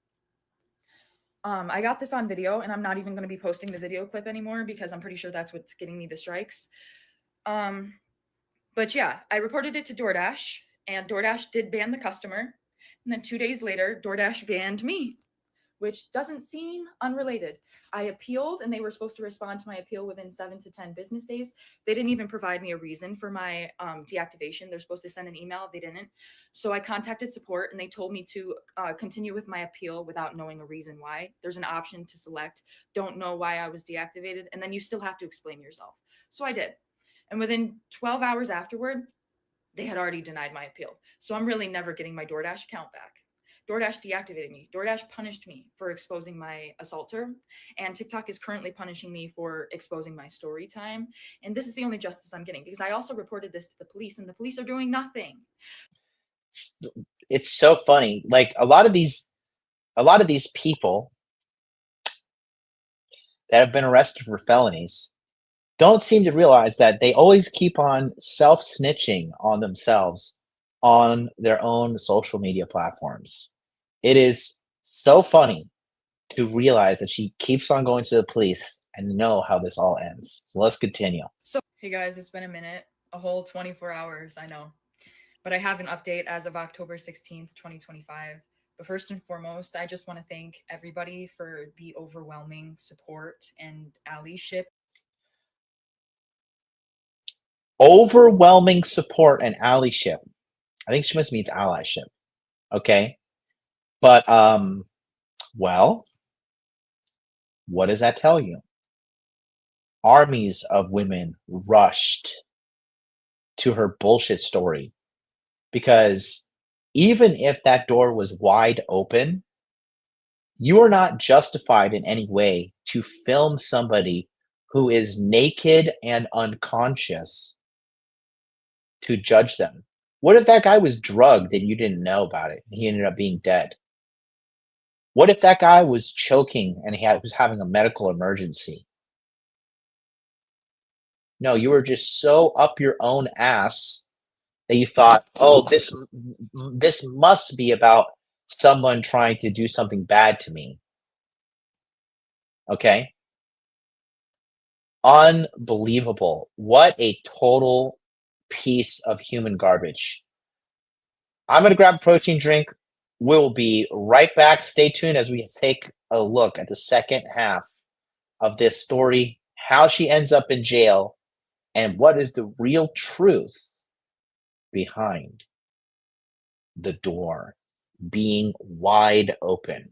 I got this on video, and I'm not even going to be posting the video clip anymore because I'm pretty sure that's what's getting me the strikes. But yeah, I reported it to DoorDash, and DoorDash did ban the customer. And then 2 days later, DoorDash banned me, which doesn't seem unrelated. I appealed and they were supposed to respond to my appeal within 7 to 10 business days. They didn't even provide me a reason for my deactivation. They're supposed to send an email. They didn't. So I contacted support and they told me to continue with my appeal without knowing a reason why. There's an option to select, don't know why I was deactivated. And then you still have to explain yourself. So I did. And within 12 hours afterward, they had already denied my appeal. So I'm really never getting my DoorDash account back. DoorDash deactivated me. DoorDash punished me for exposing my assaulter. And TikTok is currently punishing me for exposing my story time. And this is the only justice I'm getting because I also reported this to the police and the police are doing nothing. It's so funny. Like a lot of these people that have been arrested for felonies don't seem to realize that they always keep on self-snitching on themselves on their own social media platforms. It is so funny to realize that she keeps on going to the police and know how this all ends. So let's continue. So, hey guys, it's been a minute, a whole 24 hours, I know. But I have an update as of October 16th, 2025. But first and foremost, I just want to thank everybody for the overwhelming support and allyship. Overwhelming support and allyship. I think she must means allyship. Okay. But, well, what does that tell you? Armies of women rushed to her bullshit story because even if that door was wide open, you are not justified in any way to film somebody who is naked and unconscious to judge them. What if that guy was drugged and you didn't know about it and he ended up being dead? What if that guy was choking and he was having a medical emergency? No, you were just so up your own ass that you thought, oh, this must be about someone trying to do something bad to me. Okay? Unbelievable. What a total piece of human garbage. I'm going to grab a protein drink. We'll be right back. Stay tuned as we take a look at the second half of this story, how she ends up in jail, and what is the real truth behind the door being wide open.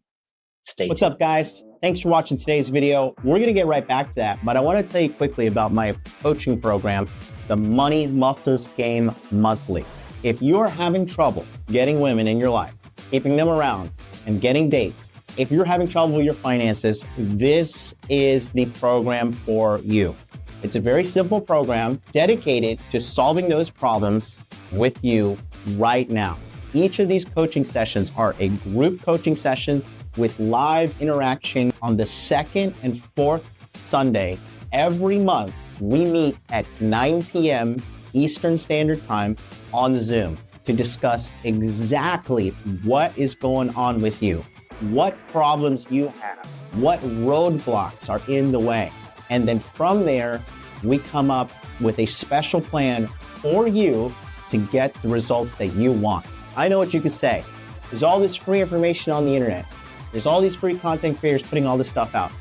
Stay What's tuned. up, guys? Thanks for watching today's video. We're going to get right back to that, but I want to tell you quickly about my coaching program, the Money Muscles Game Monthly. If you're having trouble getting women in your life, keeping them around, and getting dates, if you're having trouble with your finances, this is the program for you. It's a very simple program dedicated to solving those problems with you right now. Each of these coaching sessions are a group coaching session with live interaction on the second and fourth Sunday. Every month, we meet at 9 p.m. Eastern Standard Time on Zoom to discuss exactly what is going on with you, what problems you have, what roadblocks are in the way. And then from there, we come up with a special plan for you to get the results that you want. I know what you could say. There's all this free information on the internet. There's all these free content creators putting all this stuff out.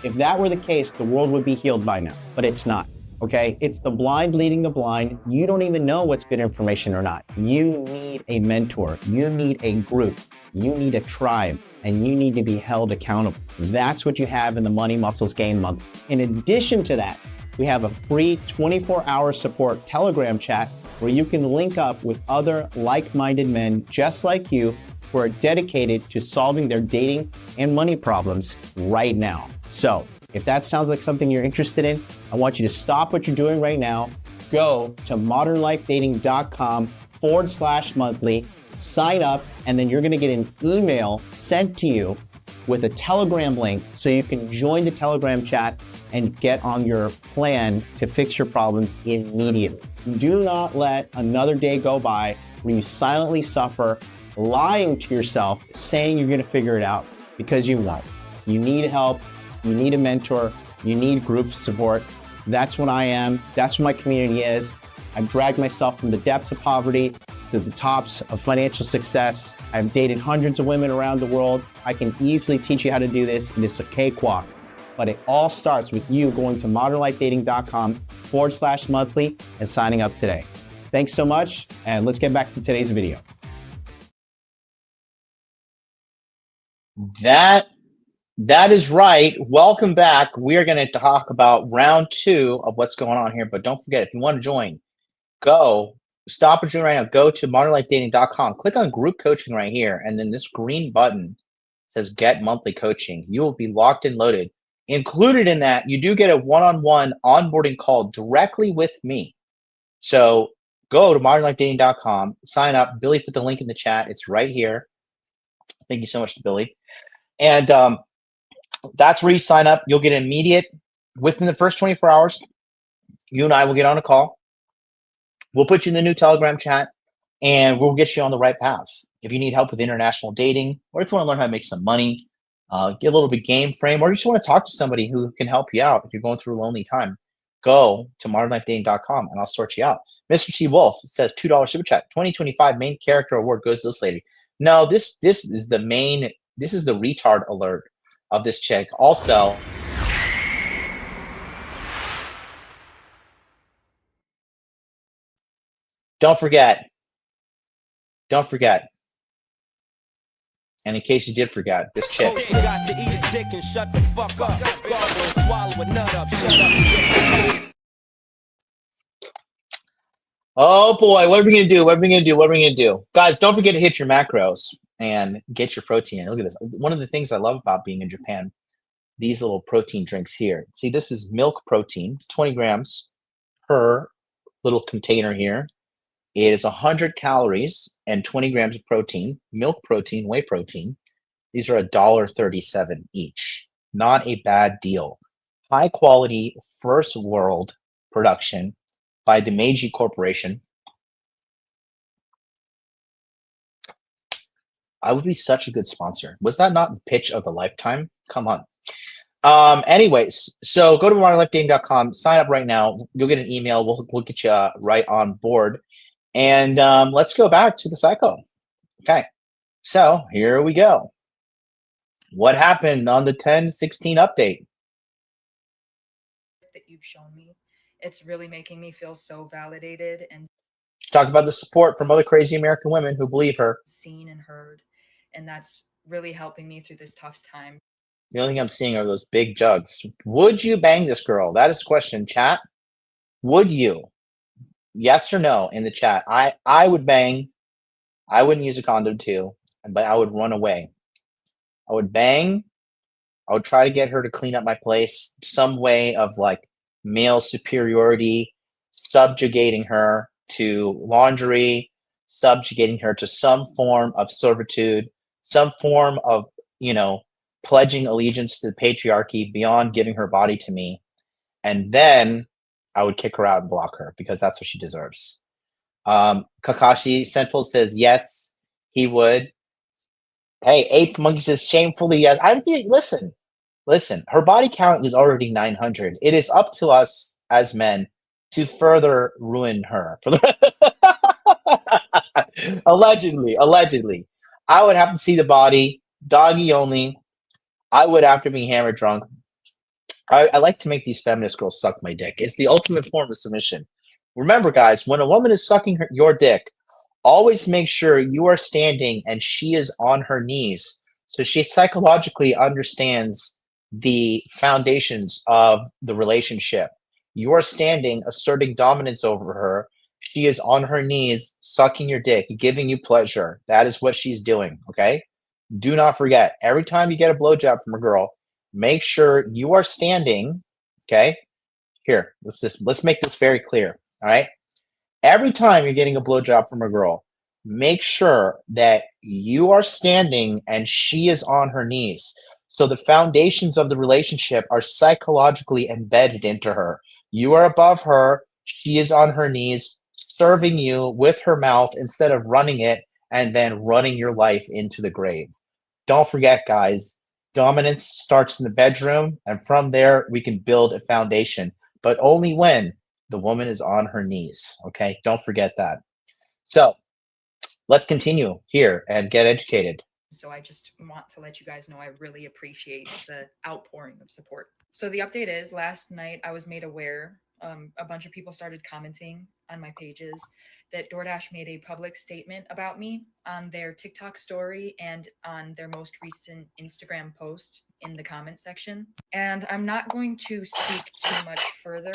If that were the case, the world would be healed by now, but it's not, okay? It's the blind leading the blind. You don't even know what's good information or not. You need a mentor. You need a group. You need a tribe, and you need to be held accountable. That's what you have in the Money Muscles Game Month. In addition to that, we have a free 24-hour support Telegram chat where you can link up with other like-minded men just like you who are dedicated to solving their dating and money problems right now. So if that sounds like something you're interested in, I want you to stop what you're doing right now, go to modernlifedating.com/monthly, sign up, and then you're gonna get an email sent to you with a Telegram link so you can join the Telegram chat and get on your plan to fix your problems immediately. Do not let another day go by where you silently suffer, lying to yourself, saying you're gonna figure it out, because you won't. You need help, you need a mentor, you need group support. That's what I am, that's what my community is. I've dragged myself from the depths of poverty to the tops of financial success. I've dated hundreds of women around the world. I can easily teach you how to do this, and it's a cakewalk. But it all starts with you going to modernlifedating.com/monthly and signing up today. Thanks so much, and let's get back to today's video. That is right. Welcome back. We are going to talk about round 2 of what's going on here. But don't forget, if you want to join, stop what you're doing right now. Go to modernlifedating.com. Click on group coaching right here. And then this green button says get monthly coaching. You will be locked and loaded. Included in that, you do get a one-on-one onboarding call directly with me. So go to modernlifedating.com, sign up. Billy put the link in the chat. It's right here. Thank you so much to Billy. And that's where you sign up. You'll get immediate, within the first 24 hours, you and I will get on a call. We'll put you in the new Telegram chat, and we'll get you on the right path. If you need help with international dating, or if you want to learn how to make some money, get a little bit game frame, or you just want to talk to somebody who can help you out if you're going through a lonely time, go to modernlifedating.com and I'll sort you out. Mr. T. Wolf says $2 super chat. 2025 main character award goes to this lady. No, this is the main, this is the retard alert of this chick. Also, don't forget, and in case you did forget, this chick. Oh boy, what are we gonna do? Guys, don't forget to hit your macros. and get your protein in. Look at this. One of the things I love about being in Japan, these little protein drinks here. See, this is milk protein, 20 grams per little container here. It is 100 calories and 20 grams of protein, milk protein, whey protein. These are $1.37 each. Not a bad deal. High quality, first world production by the Meiji Corporation. I would be such a good sponsor. Was that not the pitch of the lifetime? Come on. Anyways, so go to modernlifedating.com, sign up right now. You'll get an email. We'll get you right on board. And let's go back to the psycho. Okay, so here we go. What happened on the 10/16 update? That you've shown me, it's really making me feel so validated and She talked about the support from other crazy American women who believe her. seen and heard, and that's really helping me through this tough time. The only thing I'm seeing are those big jugs. Would you bang this girl? That is the question, chat. Would you? Yes or no in the chat. I would bang. I wouldn't use a condom too, but I would run away. I would bang. I would try to get her to clean up my place. Some way of like male superiority, subjugating her to laundry, subjugating her to some form of servitude, some form of, pledging allegiance to the patriarchy beyond giving her body to me. And then I would kick her out and block her because that's what she deserves. Kakashi Central says, yes, he would. Hey, Ape Monkey says, shamefully, yes. I think, listen, her body count is already 900. It is up to us as men to further ruin her. Allegedly. I would have to see the body, doggy only. I would after being hammered drunk. I like to make these feminist girls suck my dick. It's the ultimate form of submission. Remember, guys, when a woman is sucking your dick, always make sure you are standing and she is on her knees. So she psychologically understands the foundations of the relationship. You are standing, asserting dominance over her. She is on her knees, sucking your dick, giving you pleasure. That is what she's doing, okay? Do not forget, every time you get a blowjob from a girl, make sure you are standing, okay? Here, let's make this very clear, all right? Every time you're getting a blowjob from a girl, make sure that you are standing and she is on her knees. So the foundations of the relationship are psychologically embedded into her. You are above her, she is on her knees, serving you with her mouth instead of running it and then running your life into the grave. Don't forget, guys, dominance starts in the bedroom, and from there we can build a foundation, but only when the woman is on her knees, okay? Don't forget that. So let's continue here and get educated. So I just want to let you guys know I really appreciate the outpouring of support. So the update is, last night I was made aware, a bunch of people started commenting on my pages that DoorDash made a public statement about me on their TikTok story and on their most recent Instagram post in the comment section. And I'm not going to speak too much further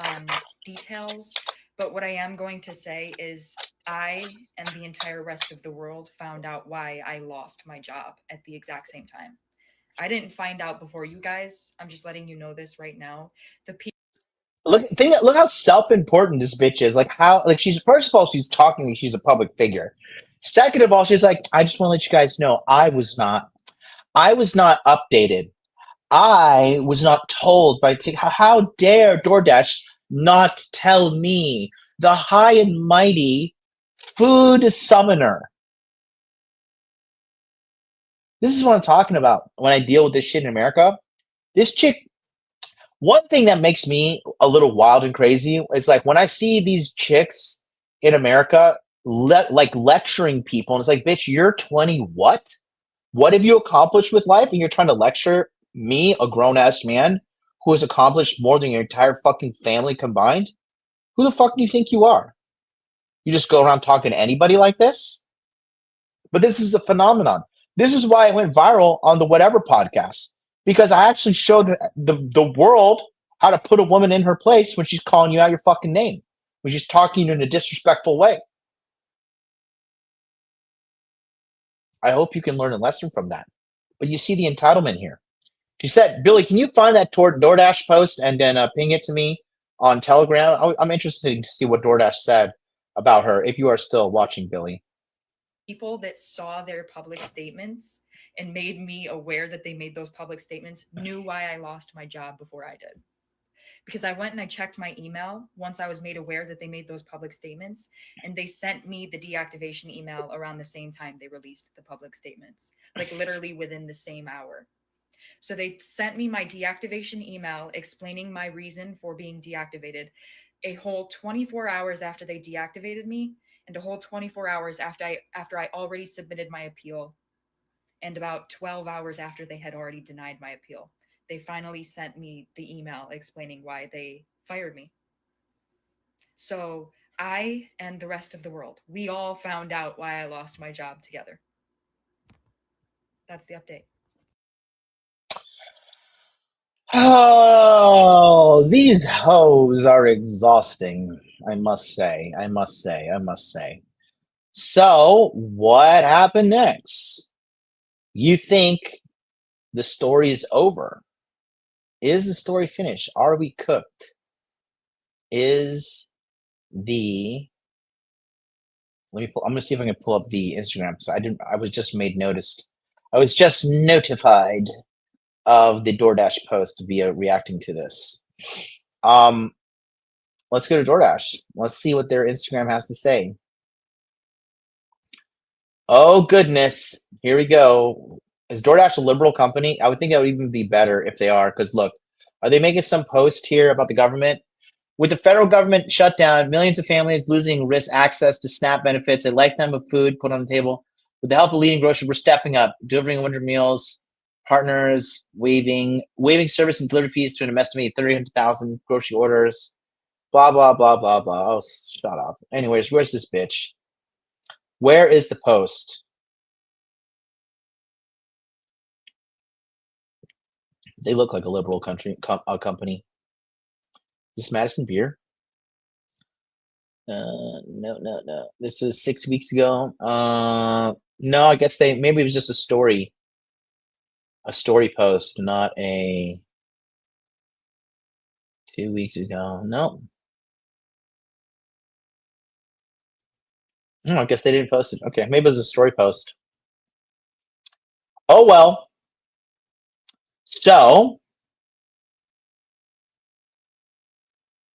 on details, but what I am going to say is I and the entire rest of the world found out why I lost my job at the exact same time. I didn't find out before you guys. I'm just letting you know this right now. Look how self-important this bitch is. She's, first of all, she's talking like she's a public figure. Second of all, she's like, I just want to let you guys know I was not updated. I was not told by how dare DoorDash not tell me, the high and mighty food summoner. This is what I'm talking about when I deal with this shit in America. This chick, one thing that makes me a little wild and crazy is like when I see these chicks in America lecturing people, and it's like, bitch, you're 20, what? What have you accomplished with life? And you're trying to lecture me, a grown-ass man who has accomplished more than your entire fucking family combined? Who the fuck do you think you are? You just go around talking to anybody like this? But this is a phenomenon. This is why I went viral on the Whatever podcast. Because I actually showed the world how to put a woman in her place when she's calling you out your fucking name, when she's talking to you in a disrespectful way. I hope you can learn a lesson from that. But you see the entitlement here. She said, Billy, can you find that DoorDash post and then ping it to me on Telegram? I'm interested to see what DoorDash said about her, if you are still watching, Billy. People that saw their public statements and made me aware that they made those public statements knew why I lost my job before I did. Because I went and I checked my email once I was made aware that they made those public statements, and they sent me the deactivation email around the same time they released the public statements, like literally within the same hour. So they sent me my deactivation email explaining my reason for being deactivated a whole 24 hours after they deactivated me, and a whole 24 hours after I already submitted my appeal, and about 12 hours after they had already denied my appeal. They finally sent me the email explaining why they fired me. So I and the rest of the world, we all found out why I lost my job together. That's the update. Oh, these hoes are exhausting. I must say. So, what happened next? You think the story is over? Is the story finished? Are we cooked? Is the I'm gonna see if I can pull up the Instagram because I was just notified of the DoorDash post via reacting to this. Let's go to DoorDash. Let's see what their Instagram has to say. Oh goodness, here we go. Is DoorDash a liberal company? I would think that would even be better if they are, because look, are they making some post here about the government? With the federal government shutdown, millions of families losing risk access to SNAP benefits, a lifetime of food put on the table. With the help of leading grocers, we're stepping up, delivering winter meals, partners, waiving service and delivery fees to an estimated 300,000 grocery orders, blah, blah, blah, blah, blah. Oh, shut up. Anyways, where's this bitch? Where is the post? They look like a liberal company. Is this Madison Beer? No. This was 6 weeks ago. No, I guess maybe it was just a story post, not a 2 weeks ago. No. No, I guess they didn't post it. Okay, maybe it was a story post. Oh well. So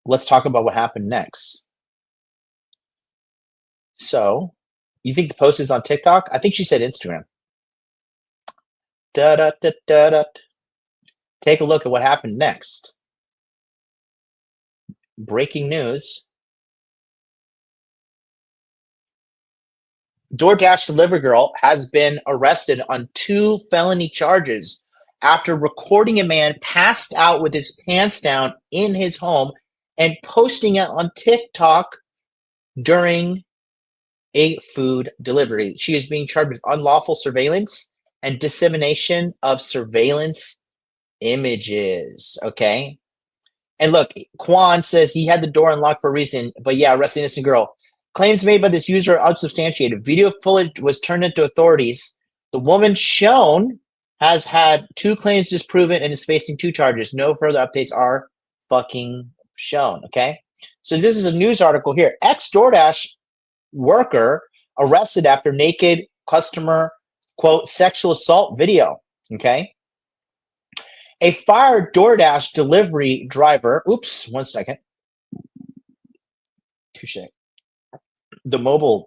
let's talk about what happened next. So, you think the post is on TikTok? I think she said Instagram. Take a look at what happened next. Breaking news. DoorDash delivery girl has been arrested on 2 felony charges after recording a man passed out with his pants down in his home and posting it on TikTok during a food delivery. She is being charged with unlawful surveillance and dissemination of surveillance images. Okay. And look, Quan says he had the door unlocked for a reason, but yeah, arrest the innocent girl. Claims made by this user are unsubstantiated. Video footage was turned into authorities. The woman shown has had 2 claims disproven and is facing 2 charges. No further updates are fucking shown. Okay. So this is a news article here. Ex-DoorDash worker arrested after naked customer, quote, sexual assault video. Okay. A fired DoorDash delivery driver. Oops, 1 second. Touche. The mobile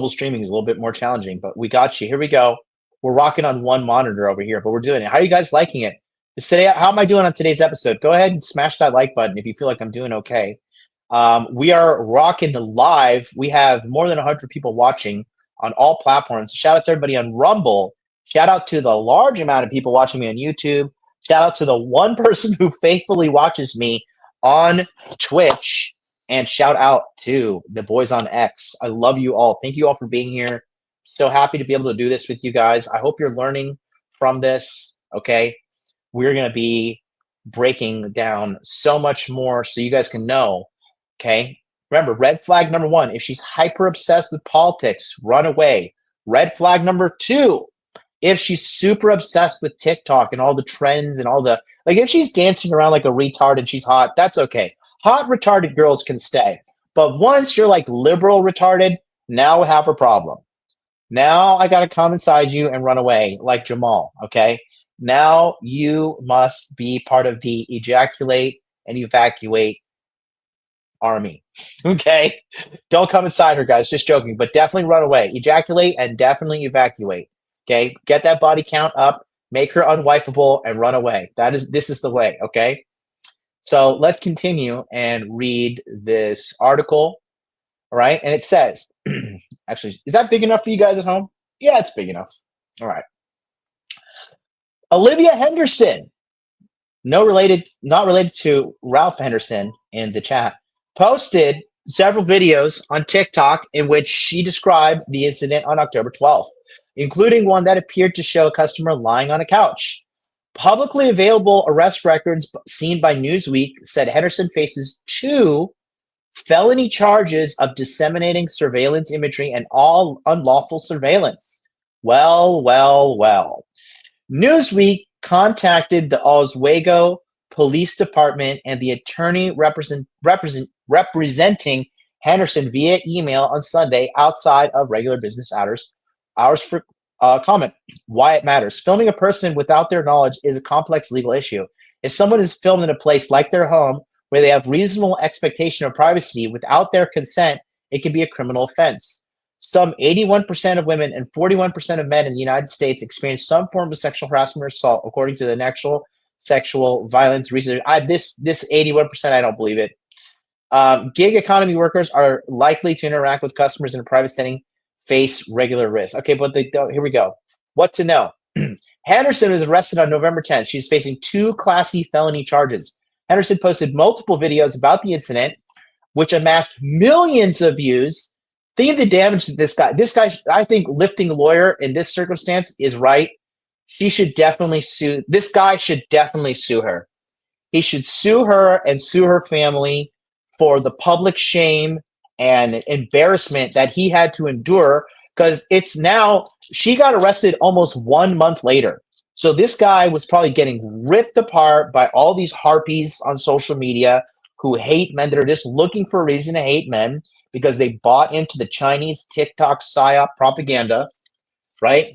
streaming is a little bit more challenging, but we got you. Here we go. We're rocking on one monitor over here, but we're doing it. How are you guys liking it? Today, how am I doing on today's episode? Go ahead and smash that like button if you feel like I'm doing okay. We are rocking live. We have more than 100 people watching on all platforms. Shout out to everybody on Rumble. Shout out to the large amount of people watching me on YouTube. Shout out to the one person who faithfully watches me on Twitch. And shout out to the boys on X. I love you all. Thank you all for being here. So happy to be able to do this with you guys. I hope you're learning from this. Okay. We're going to be breaking down so much more so you guys can know. Okay. Remember, red flag number 1, if she's hyper obsessed with politics, run away. Red flag number 2, if she's super obsessed with TikTok and all the trends and all the, like if she's dancing around like a retard and she's hot, that's okay. Hot retarded girls can stay. But once you're like liberal retarded, now we have a problem. Now I got to come inside you and run away like Jamal, okay? Now you must be part of the ejaculate and evacuate army, okay? Don't come inside her, guys. Just joking, but definitely run away. Ejaculate and definitely evacuate, okay? Get that body count up, make her unwifeable, and run away. This is the way, okay? So let's continue and read this article, all right? And it says, actually, is that big enough for you guys at home? Yeah, it's big enough. All right. Olivia Henderson, not related to Ralph Henderson in the chat, posted several videos on TikTok in which she described the incident on October 12th, including one that appeared to show a customer lying on a couch. Publicly available arrest records seen by Newsweek said Henderson faces 2 felony charges of disseminating surveillance imagery and all unlawful surveillance. Well. Newsweek contacted the Oswego Police Department and the attorney representing Henderson via email on Sunday outside of regular business hours for comment. Why it matters. Filming a person without their knowledge is a complex legal issue. If someone is filmed in a place like their home where they have reasonable expectation of privacy without their consent, it can be a criminal offense. Some 81% of women and 41% of men in the United States experience some form of sexual harassment or assault, according to the National Sexual Violence Research. This 81%, I don't believe it. Gig economy workers are likely to interact with customers in a private setting, face regular risk. Okay, but here we go. What to know? Henderson was arrested on November 10th. She's facing 2 Class E felony charges. Henderson posted multiple videos about the incident, which amassed millions of views. Think of the damage that this guy, I think lifting lawyer in this circumstance is right. She should definitely sue. This guy should definitely sue her. He should sue her and sue her family for the public shame and embarrassment that he had to endure, because it's now, she got arrested almost 1 month later. So this guy was probably getting ripped apart by all these harpies on social media who hate men, that are just looking for a reason to hate men because they bought into the Chinese TikTok psyop propaganda, right?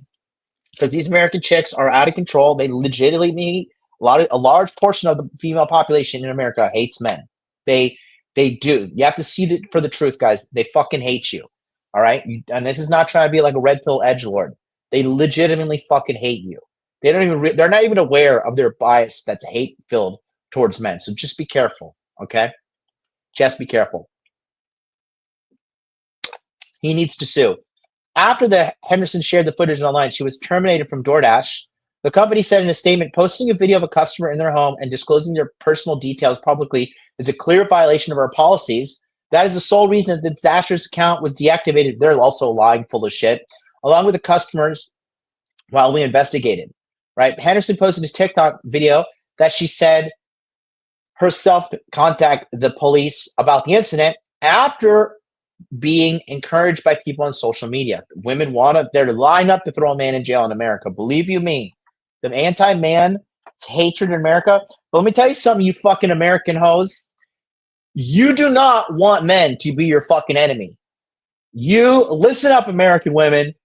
Because these American chicks are out of control. They legitimately, a large portion of the female population in America hates men. They do. You have to see for the truth, guys. They fucking hate you, all right? And this is not trying to be like a red pill edgelord. They legitimately fucking hate you. They're not even aware of their bias that's hate-filled towards men. So just be careful, okay? Just be careful. He needs to sue. After the Henderson shared the footage online, she was terminated from DoorDash. The company said in a statement, posting a video of a customer in their home and disclosing their personal details publicly is a clear violation of our policies. That is the sole reason that the Dashers account was deactivated. They're also lying full of shit, along with the customers while we investigated. Right? Henderson posted his TikTok video that she said herself contact the police about the incident after being encouraged by people on social media. Women they're lined up to throw a man in jail in America. Believe you me, the anti-man hatred in America. But let me tell you something, you fucking American hoes. You do not want men to be your fucking enemy. You listen up, American women.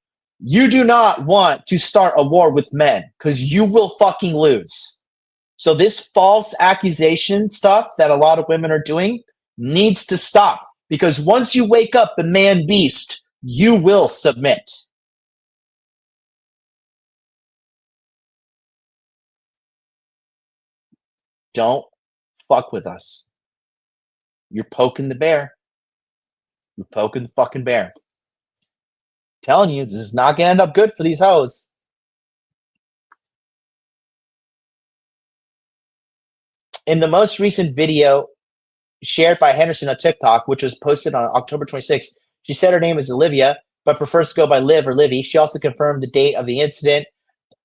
You do not want to start a war with men because you will fucking lose. So this false accusation stuff that a lot of women are doing needs to stop, because once you wake up the man beast, you will submit. Don't fuck with us. You're poking the bear. You're poking the fucking bear. Telling you, this is not going to end up good for these hoes. In the most recent video shared by Henderson on TikTok, which was posted on October 26th, she said her name is Olivia, but prefers to go by Liv or Livy. She also confirmed the date of the incident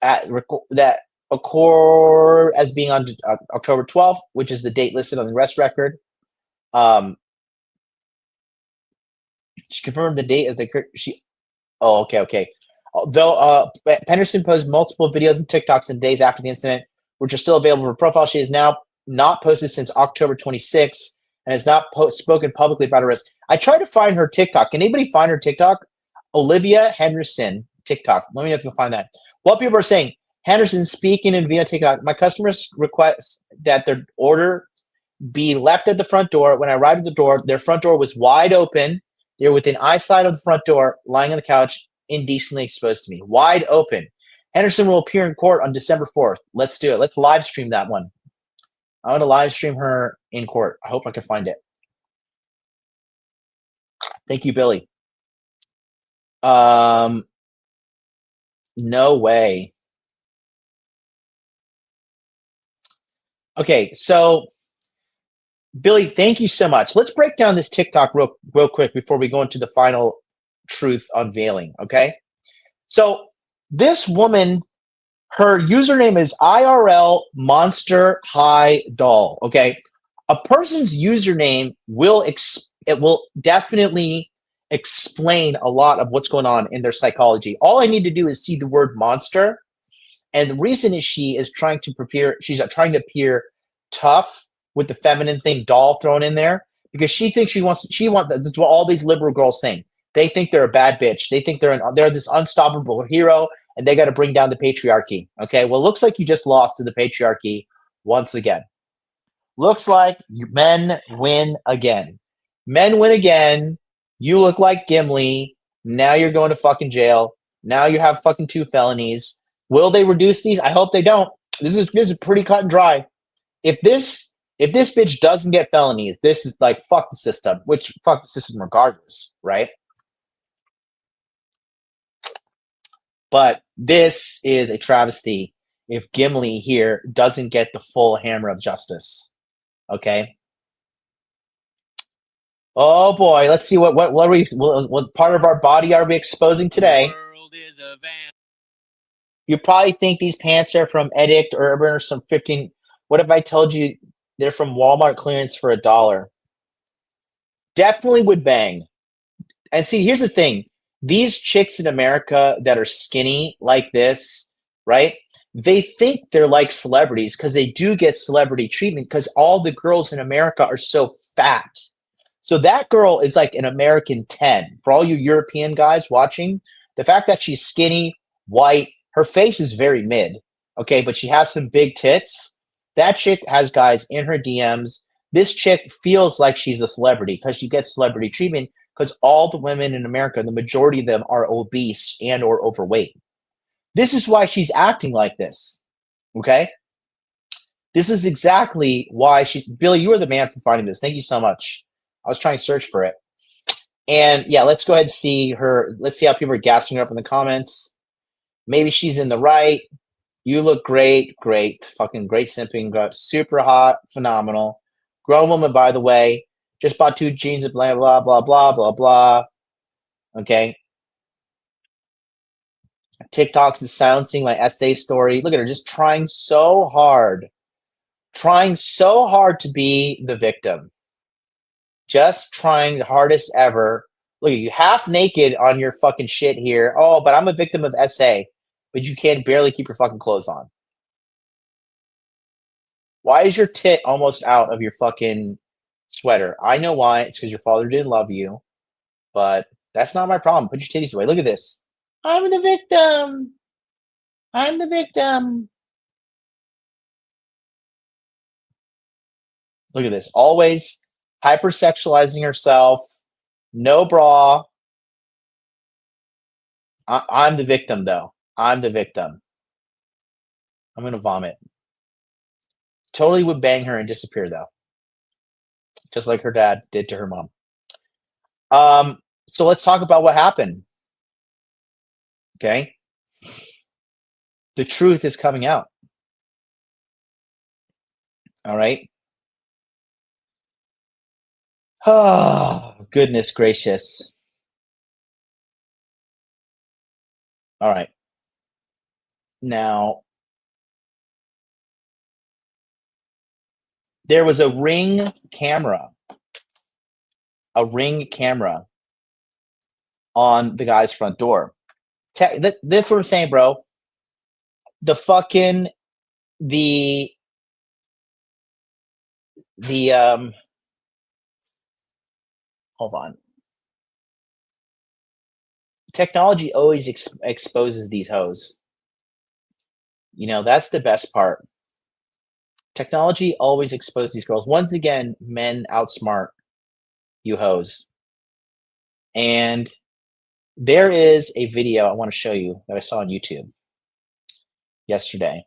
that occurred as being on October 12th, which is the date listed on the arrest record. She confirmed the date as the okay. Though Penderson posted multiple videos and TikToks in days after the incident, which are still available for profile. She has now not posted since October 26th and has not spoken publicly about her arrest. I tried to find her TikTok. Can anybody find her TikTok? Olivia Henderson TikTok. Let me know if you can find that. What people are saying, Henderson speaking in via TikTok. My customers request that their order be left at the front door. When I arrived at the door, their front door was wide open. They were within eyesight of the front door, lying on the couch, indecently exposed to me. Wide open. Henderson will appear in court on December 4th. Let's do it. Let's live stream that one. I want to live stream her in court. I hope I can find it. Thank you, Billy. No way. Okay, so Billy, thank you so much. Let's break down this TikTok real quick before we go into the final truth unveiling, okay? So this woman, her username is IRL Monster High Doll, okay? A person's username will definitely explain a lot of what's going on in their psychology. All I need to do is see the word monster, and the reason is she's trying to appear tough with the feminine thing, doll thrown in there, because she thinks that's what all these liberal girls think. They think they're a bad bitch. They think they're this unstoppable hero, and they got to bring down the patriarchy. Okay, well, looks like you just lost to the patriarchy once again. Looks like men win again. Men win again. You look like Gimli. Now you're going to fucking jail. Now you have fucking 2 felonies. Will they reduce these? I hope they don't. This is pretty cut and dry. If this bitch doesn't get felonies, this is like fuck the system, which fuck the system regardless, right? But this is a travesty if Gimli here doesn't get the full hammer of justice. Okay. Oh boy, let's see what part of our body are we exposing today? You probably think these pants are from Edict or Urban or some 15. What if I told you they're from Walmart clearance for $1? Definitely would bang. And see, here's the thing. These chicks in America that are skinny like this, right? They think they're like celebrities because they do get celebrity treatment because all the girls in America are so fat. So that girl is like an American 10. For all you European guys watching, the fact that she's skinny, white, her face is very mid, okay? But she has some big tits. That chick has guys in her DMs. This chick feels like she's a celebrity because she gets celebrity treatment because all the women in America, the majority of them are obese and or overweight. This is why she's acting like this, okay? This is exactly why Billy, you are the man for finding this. Thank you so much. I was trying to search for it. And yeah, let's go ahead and see her. Let's see how people are gassing her up in the comments. Maybe she's in the right. You look great, fucking great simping, super hot, phenomenal. Grown woman, by the way. Just bought 2 jeans and blah, blah, blah, blah, blah, blah. Okay. TikTok is silencing my essay story. Look at her just trying so hard to be the victim. Just trying the hardest ever. Look at you, half naked on your fucking shit here. Oh, but I'm a victim of SA. But you can barely keep your fucking clothes on. Why is your tit almost out of your fucking sweater? I know why. It's because your father didn't love you. But that's not my problem. Put your titties away. Look at this. I'm the victim. I'm the victim. Look at this. Always hypersexualizing herself. No bra. I'm the victim, though. I'm the victim. I'm going to vomit. Totally would bang her and disappear, though. Just like her dad did to her mom. So let's talk about what happened. Okay? The truth is coming out. All right? Oh, goodness gracious. All right. Now, there was a Ring camera on the guy's front door. That's what I'm saying, bro. The fucking the hold on. Technology always exposes these hoes. You know, that's the best part. Technology always exposes these girls. Once again, men outsmart you hoes. And there is a video I want to show you that I saw on YouTube yesterday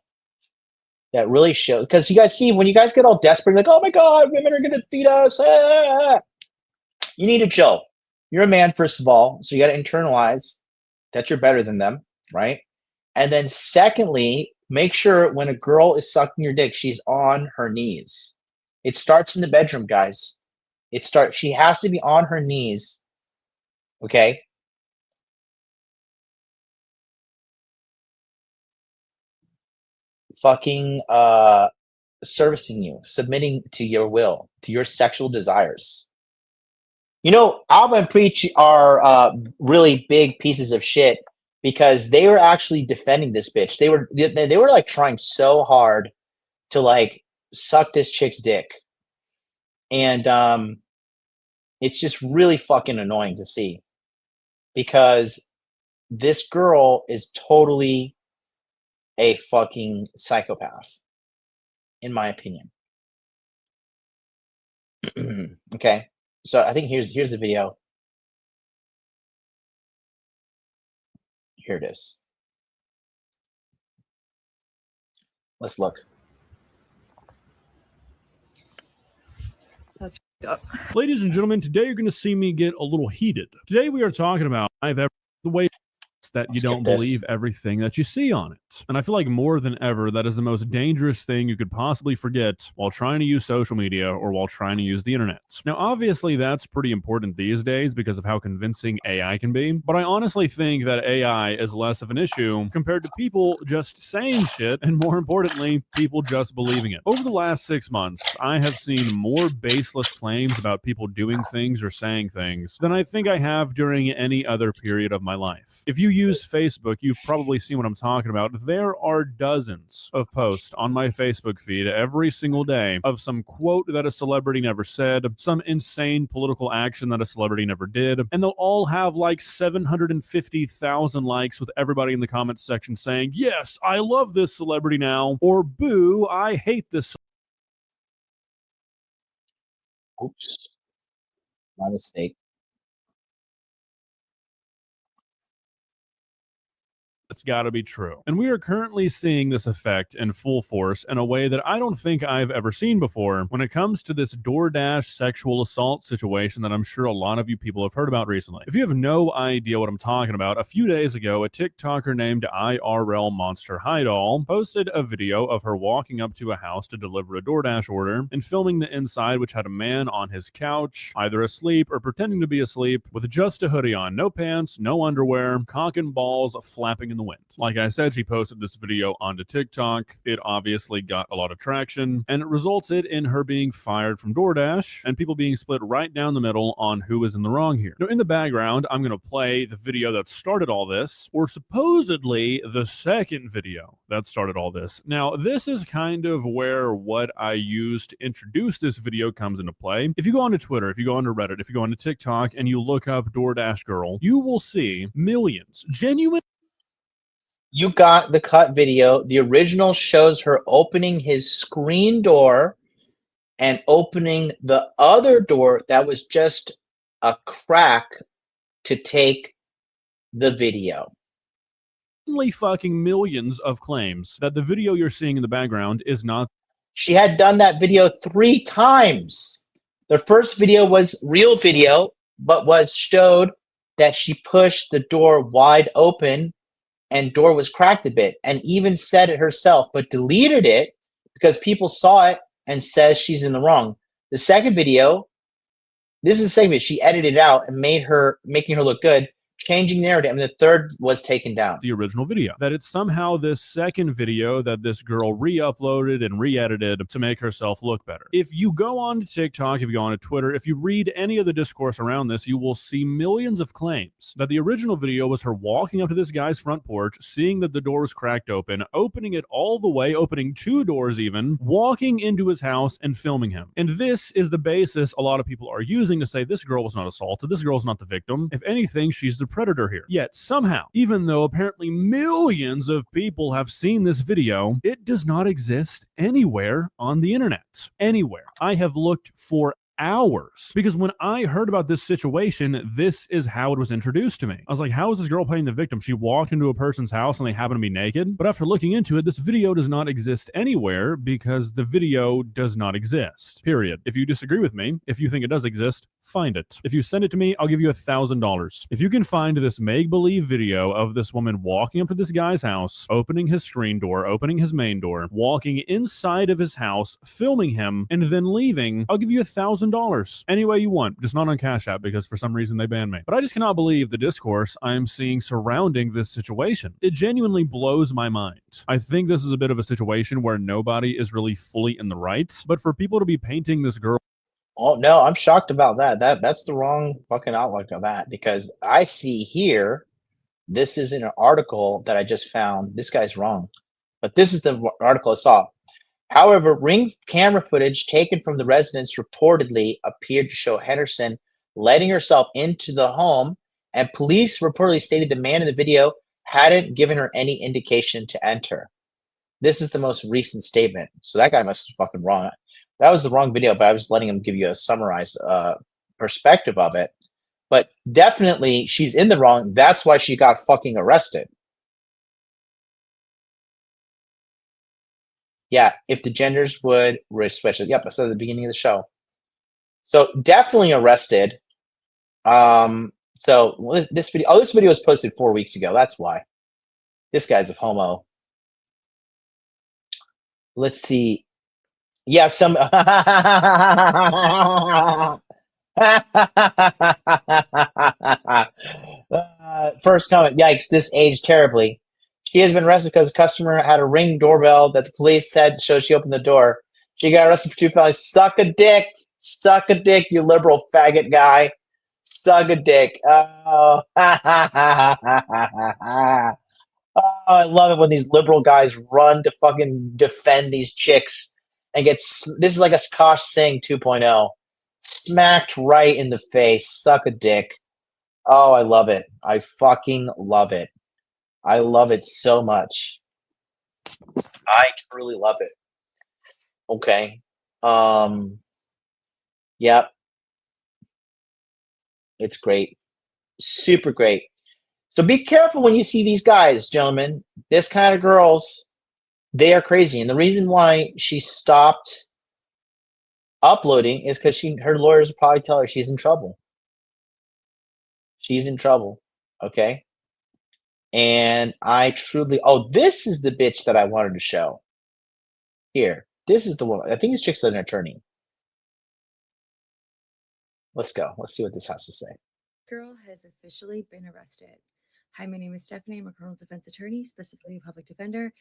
that really showed, because you guys see, when you guys get all desperate, like, oh my God, women are going to feed us. You need to chill. You're a man, first of all, so you got to internalize that you're better than them, right? And then secondly, make sure when a girl is sucking your dick, she's on her knees. It starts in the bedroom, guys. She has to be on her knees, okay? Fucking servicing you, submitting to your will, to your sexual desires. You know, Alba and Preach are really big pieces of shit because they were actually defending this bitch. They were like trying so hard to like suck this chick's dick. And it's just really fucking annoying to see because this girl is totally a fucking psychopath, in my opinion. Okay. So I think here's the video. Here it is. Let's look. That's up. Ladies and gentlemen, today you're going to see me get a little heated. Today we are talking about the way that you don't believe everything that you see on it. And I feel like more than ever, that is the most dangerous thing you could possibly forget while trying to use social media or while trying to use the internet. Now, obviously, that's pretty important these days because of how convincing AI can be. But I honestly think that AI is less of an issue compared to people just saying shit and, more importantly, people just believing it. Over the last 6 months, I have seen more baseless claims about people doing things or saying things than I think I have during any other period of my life. If you use Facebook, you've probably seen what I'm talking about. There are dozens of posts on my Facebook feed every single day of some quote that a celebrity never said, some insane political action that a celebrity never did, and they'll all have like 750,000 likes with everybody in the comments section saying, yes, I love this celebrity now, or boo, I hate this. Oops. My mistake. It's got to be true. And we are currently seeing this effect in full force in a way that I don't think I've ever seen before when it comes to this DoorDash sexual assault situation that I'm sure a lot of you people have heard about recently. If you have no idea what I'm talking about, a few days ago, a TikToker named IRL Monster Highdoll posted a video of her walking up to a house to deliver a DoorDash order and filming the inside, which had a man on his couch, either asleep or pretending to be asleep, with just a hoodie on, no pants, no underwear, cock and balls flapping in the wind. Like I said, she posted this video onto TikTok. It obviously got a lot of traction, and it resulted in her being fired from DoorDash and people being split right down the middle on who is in the wrong here. Now, in the background, I'm going to play the video that started all this, or supposedly the second video that started all this. Now, this is kind of where what I used to introduce this video comes into play. If you go onto Twitter, if you go onto Reddit, if you go onto TikTok, and you look up DoorDash Girl, you will see millions, genuine. You got the cut video. The original shows her opening his screen door and opening the other door that was just a crack to take the video. Only fucking millions of claims that the video you're seeing in the background is not. She had done that video 3 times. The first video was real video, but was showed that she pushed the door wide open and door was cracked a bit, and even said it herself, but deleted it because people saw it and says she's in the wrong. The second video, this is the second video, she edited it out and making her look good. changing narrative, and the third was taken down. The original video. That it's somehow this second video that this girl re-uploaded and re-edited to make herself look better. If you go on to TikTok, if you go on to Twitter, if you read any of the discourse around this, you will see millions of claims that the original video was her walking up to this guy's front porch, seeing that the door was cracked open, opening it all the way, opening 2 doors even, walking into his house and filming him. And this is the basis a lot of people are using to say this girl was not assaulted, this girl's not the victim. If anything, she's the predator here. Yet somehow, even though apparently millions of people have seen this video, it does not exist anywhere on the internet. Anywhere. I have looked for hours, because when I heard about this situation, this is how it was introduced to me. I was like, how is this girl playing the victim? She walked into a person's house and they happen to be naked. But after looking into it, this video does not exist anywhere because the video does not exist. Period. If you disagree with me, if you think it does exist, find it. If you send it to me, I'll give you $1,000. If you can find this make-believe video of this woman walking up to this guy's house, opening his screen door, opening his main door, walking inside of his house, filming him, and then leaving, I'll give you $1,000. Any way you want, just not on Cash App because for some reason they banned me. But I just cannot believe the discourse I'm seeing surrounding this situation. It genuinely blows my mind. I think this is a bit of a situation where nobody is really fully in the right, but for people to be painting this girl. Oh no, I'm shocked about that. That's the wrong fucking outlook of that, because I see here, this is in an article that I just found. This guy's wrong, but this is the article I saw. However, ring camera footage taken from the residence reportedly appeared to show Henderson letting herself into the home, and police reportedly stated the man in the video hadn't given her any indication to enter. This is the most recent statement. So that guy must have fucking wrong. That was the wrong video, but I was letting him give you a summarized perspective of it. But definitely she's in the wrong. That's why she got fucking arrested. Yeah, if the genders would switch it. Yep, I said at the beginning of the show. So definitely arrested. So this video was posted 4 weeks ago. That's why. This guy's a homo. Let's see. Yeah, some first comment. Yikes, this aged terribly. She has been arrested because a customer had a Ring doorbell that the police said showed she opened the door. She got arrested for 2 felonies. Suck a dick. Suck a dick, you liberal faggot guy. Suck a dick. Oh. Oh, I love it when these liberal guys run to fucking defend these chicks and this is like a Akash Singh 2.0. Smacked right in the face. Suck a dick. Oh, I love it. I fucking love it. I love it so much. I truly love it. Okay. Yep. It's great. Super great. So be careful when you see these guys, gentlemen. This kind of girls, they are crazy. And the reason why she stopped uploading is because her lawyers will probably tell her she's in trouble. She's in trouble. Okay. And I truly, this is the bitch that I wanted to show. Here. This is the one. I think this chick's an attorney. Let's go. Let's see what this has to say. Girl has officially been arrested. Hi, my name is Stephanie. I'm a criminal defense attorney, specifically a public defender,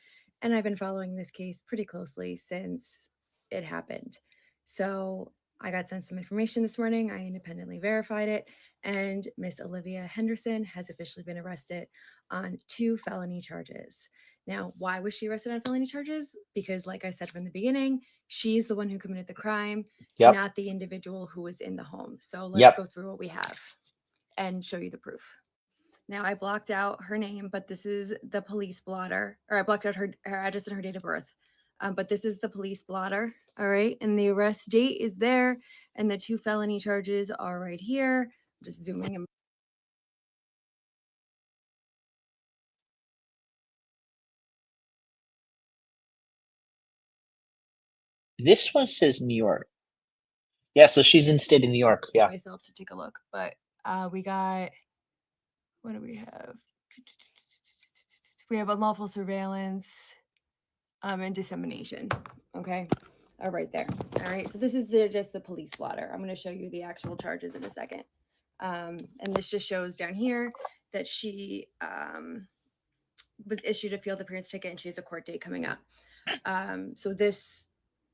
and I've been following this case pretty closely since it happened. So I got sent some information this morning. I independently verified it, and Miss Olivia Henderson has officially been arrested on 2 felony charges. Now, why was she arrested on felony charges? Because like I said from the beginning, she's the one who committed the crime, not the individual who was in the home. So let's go through what we have and show you the proof. Now, I blocked out her name, but this is the police blotter, or I blocked out her address and her date of birth. But this is the police blotter, all right? And the arrest date is there, and the 2 felony charges are right here. I'm just zooming in. This one says New York. Yeah, so she's in state of New York. Yeah. Myself to take a look, but we got, what do we have? We have unlawful surveillance and dissemination. Okay. Right there. All right. So this is just the police blotter. I'm going to show you the actual charges in a second. And this just shows down here that she was issued a field appearance ticket and she has a court date coming up. So this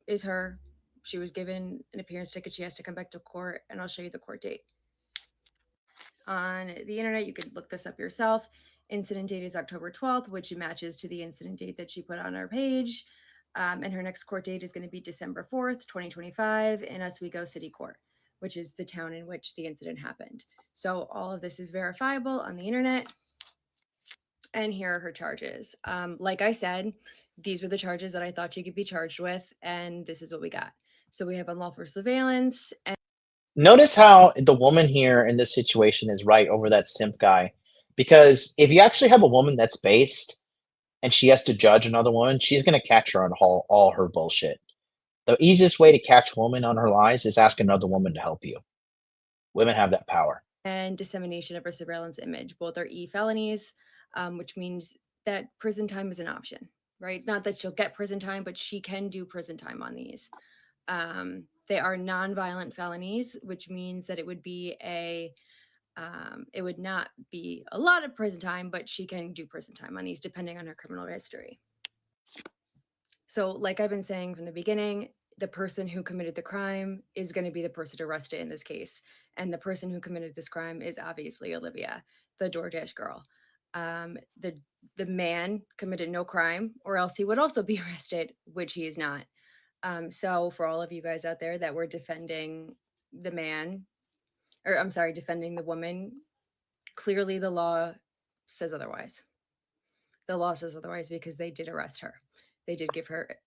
is her. She was given an appearance ticket. She has to come back to court, and I'll show you the court date. On the internet, you could look this up yourself. Incident date is October 12th, which matches to the incident date that she put on our page. And her next court date is going to be December 4th, 2025 in Oswego City Court, which is the town in which the incident happened. So all of this is verifiable on the internet. And here are her charges. Like I said, these were the charges that I thought she could be charged with, and this is what we got. So we have unlawful surveillance. And notice how the woman here in this situation is right over that simp guy. Because if you actually have a woman that's based and she has to judge another woman, she's going to catch her on all her bullshit. The easiest way to catch a woman on her lies is ask another woman to help you. Women have that power. And dissemination of a surveillance image. Both are e-felonies, which means that prison time is an option, right? Not that she'll get prison time, but she can do prison time on these. They are non-violent felonies, which means that it would be it would not be a lot of prison time, but she can do prison time on these depending on her criminal history. So like I've been saying from the beginning, the person who committed the crime is going to be the person arrested in this case. And the person who committed this crime is obviously Olivia, the DoorDash girl. The man committed no crime, or else he would also be arrested, which he is not. So for all of you guys out there that were defending the man, or I'm sorry, defending the woman, clearly the law says otherwise. The law says otherwise because they did arrest her. They did give her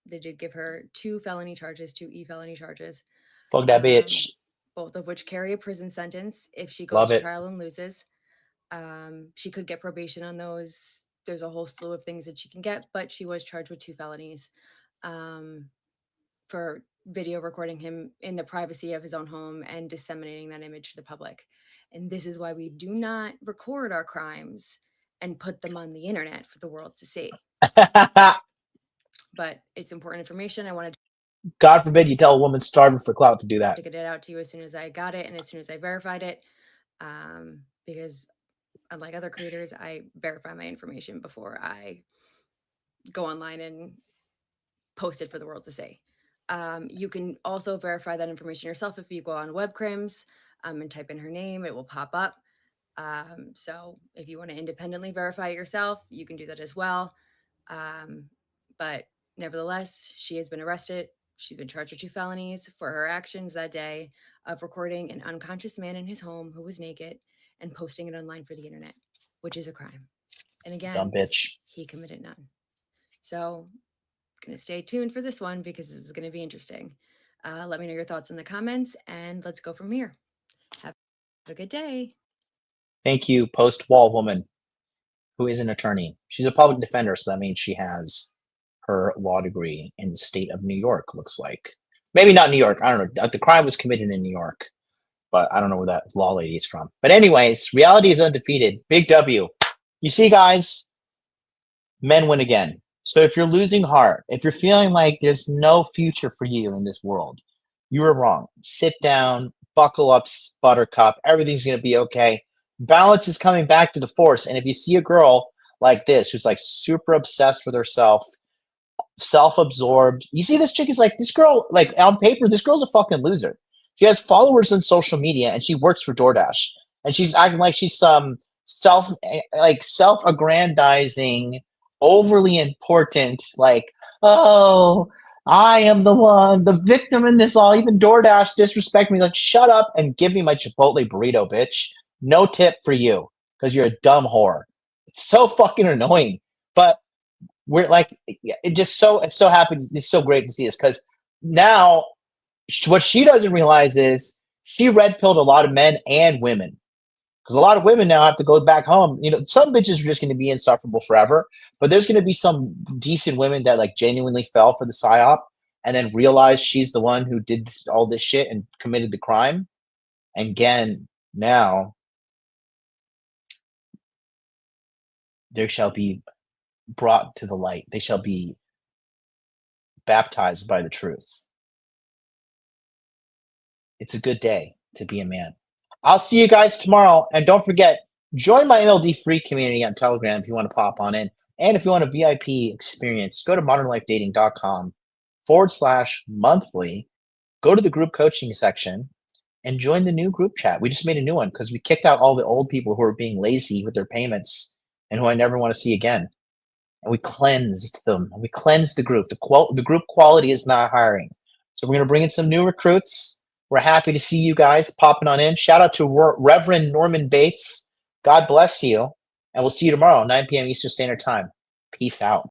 2 felony charges, 2 e-felony charges. Fuck that bitch. Both of which carry a prison sentence if she goes to trial and loses. She could get probation on those. There's a whole slew of things that she can get, but she was charged with 2 felonies for video recording him in the privacy of his own home and disseminating that image to the public. And this is why we do not record our crimes and put them on the internet for the world to see. But it's important information. I wanted to, God forbid you tell a woman starving for clout to do that. to get it out to you as soon as I got it and as soon as I verified it. Because unlike other creators, I verify my information before I go online and post it for the world to see. You can also verify that information yourself if you go on webcrims and type in her name, it will pop up. So if you want to independently verify it yourself, you can do that as well. But nevertheless, she has been arrested. She's been charged with 2 felonies for her actions that day of recording an unconscious man in his home who was naked and posting it online for the internet, which is a crime. And again, dumb bitch. He committed none. So going to stay tuned for this one because this is going to be interesting. Let me know your thoughts in the comments and let's go from here. Have a good day. Thank you, post-wall woman, who is an attorney. She's a public defender, so that means she has her law degree in the state of New York, looks like. Maybe not New York. I don't know. The crime was committed in New York, but I don't know where that law lady is from. But anyways, reality is undefeated. Big W. You see, guys, men win again. So if you're losing heart, if you're feeling like there's no future for you in this world, you are wrong. Sit down, buckle up, buttercup. Everything's going to be okay. Balance is coming back to the force. And if you see a girl like this, who's like super obsessed with herself, self-absorbed, you see this chick is like, this girl, like on paper, this girl's a fucking loser. She has followers on social media and she works for DoorDash. And she's acting like she's some self-aggrandizing, overly important, like, oh, I am the one, the victim in this all. Even DoorDash disrespect me. Like, shut up and give me my Chipotle burrito, bitch. No tip for you because you're a dumb whore. It's so fucking annoying. But we're like, it's so happy. It's so great to see this because now what she doesn't realize is she red-pilled a lot of men and women. Because a lot of women now have to go back home. You know, some bitches are just going to be insufferable forever. But there's going to be some decent women that like genuinely fell for the psyop and then realized she's the one who did all this shit and committed the crime. And again, now they shall be brought to the light. They shall be baptized by the truth. It's a good day to be a man. I'll see you guys tomorrow. And don't forget, Join my MLD free community on Telegram if you want to pop on in. And if you want a VIP experience, go to modernlifedating.com/monthly. Go to the group coaching section and join the new group chat. We just made a new one because we kicked out all the old people who are being lazy with their payments and who I never want to see again. And we cleansed them. We cleansed the group. The group quality is not hiring. So we're going to bring in some new recruits. We're happy to see you guys popping on in. Shout out to Reverend Norman Bates. God bless you. And we'll see you tomorrow, 9 p.m. Eastern Standard Time. Peace out.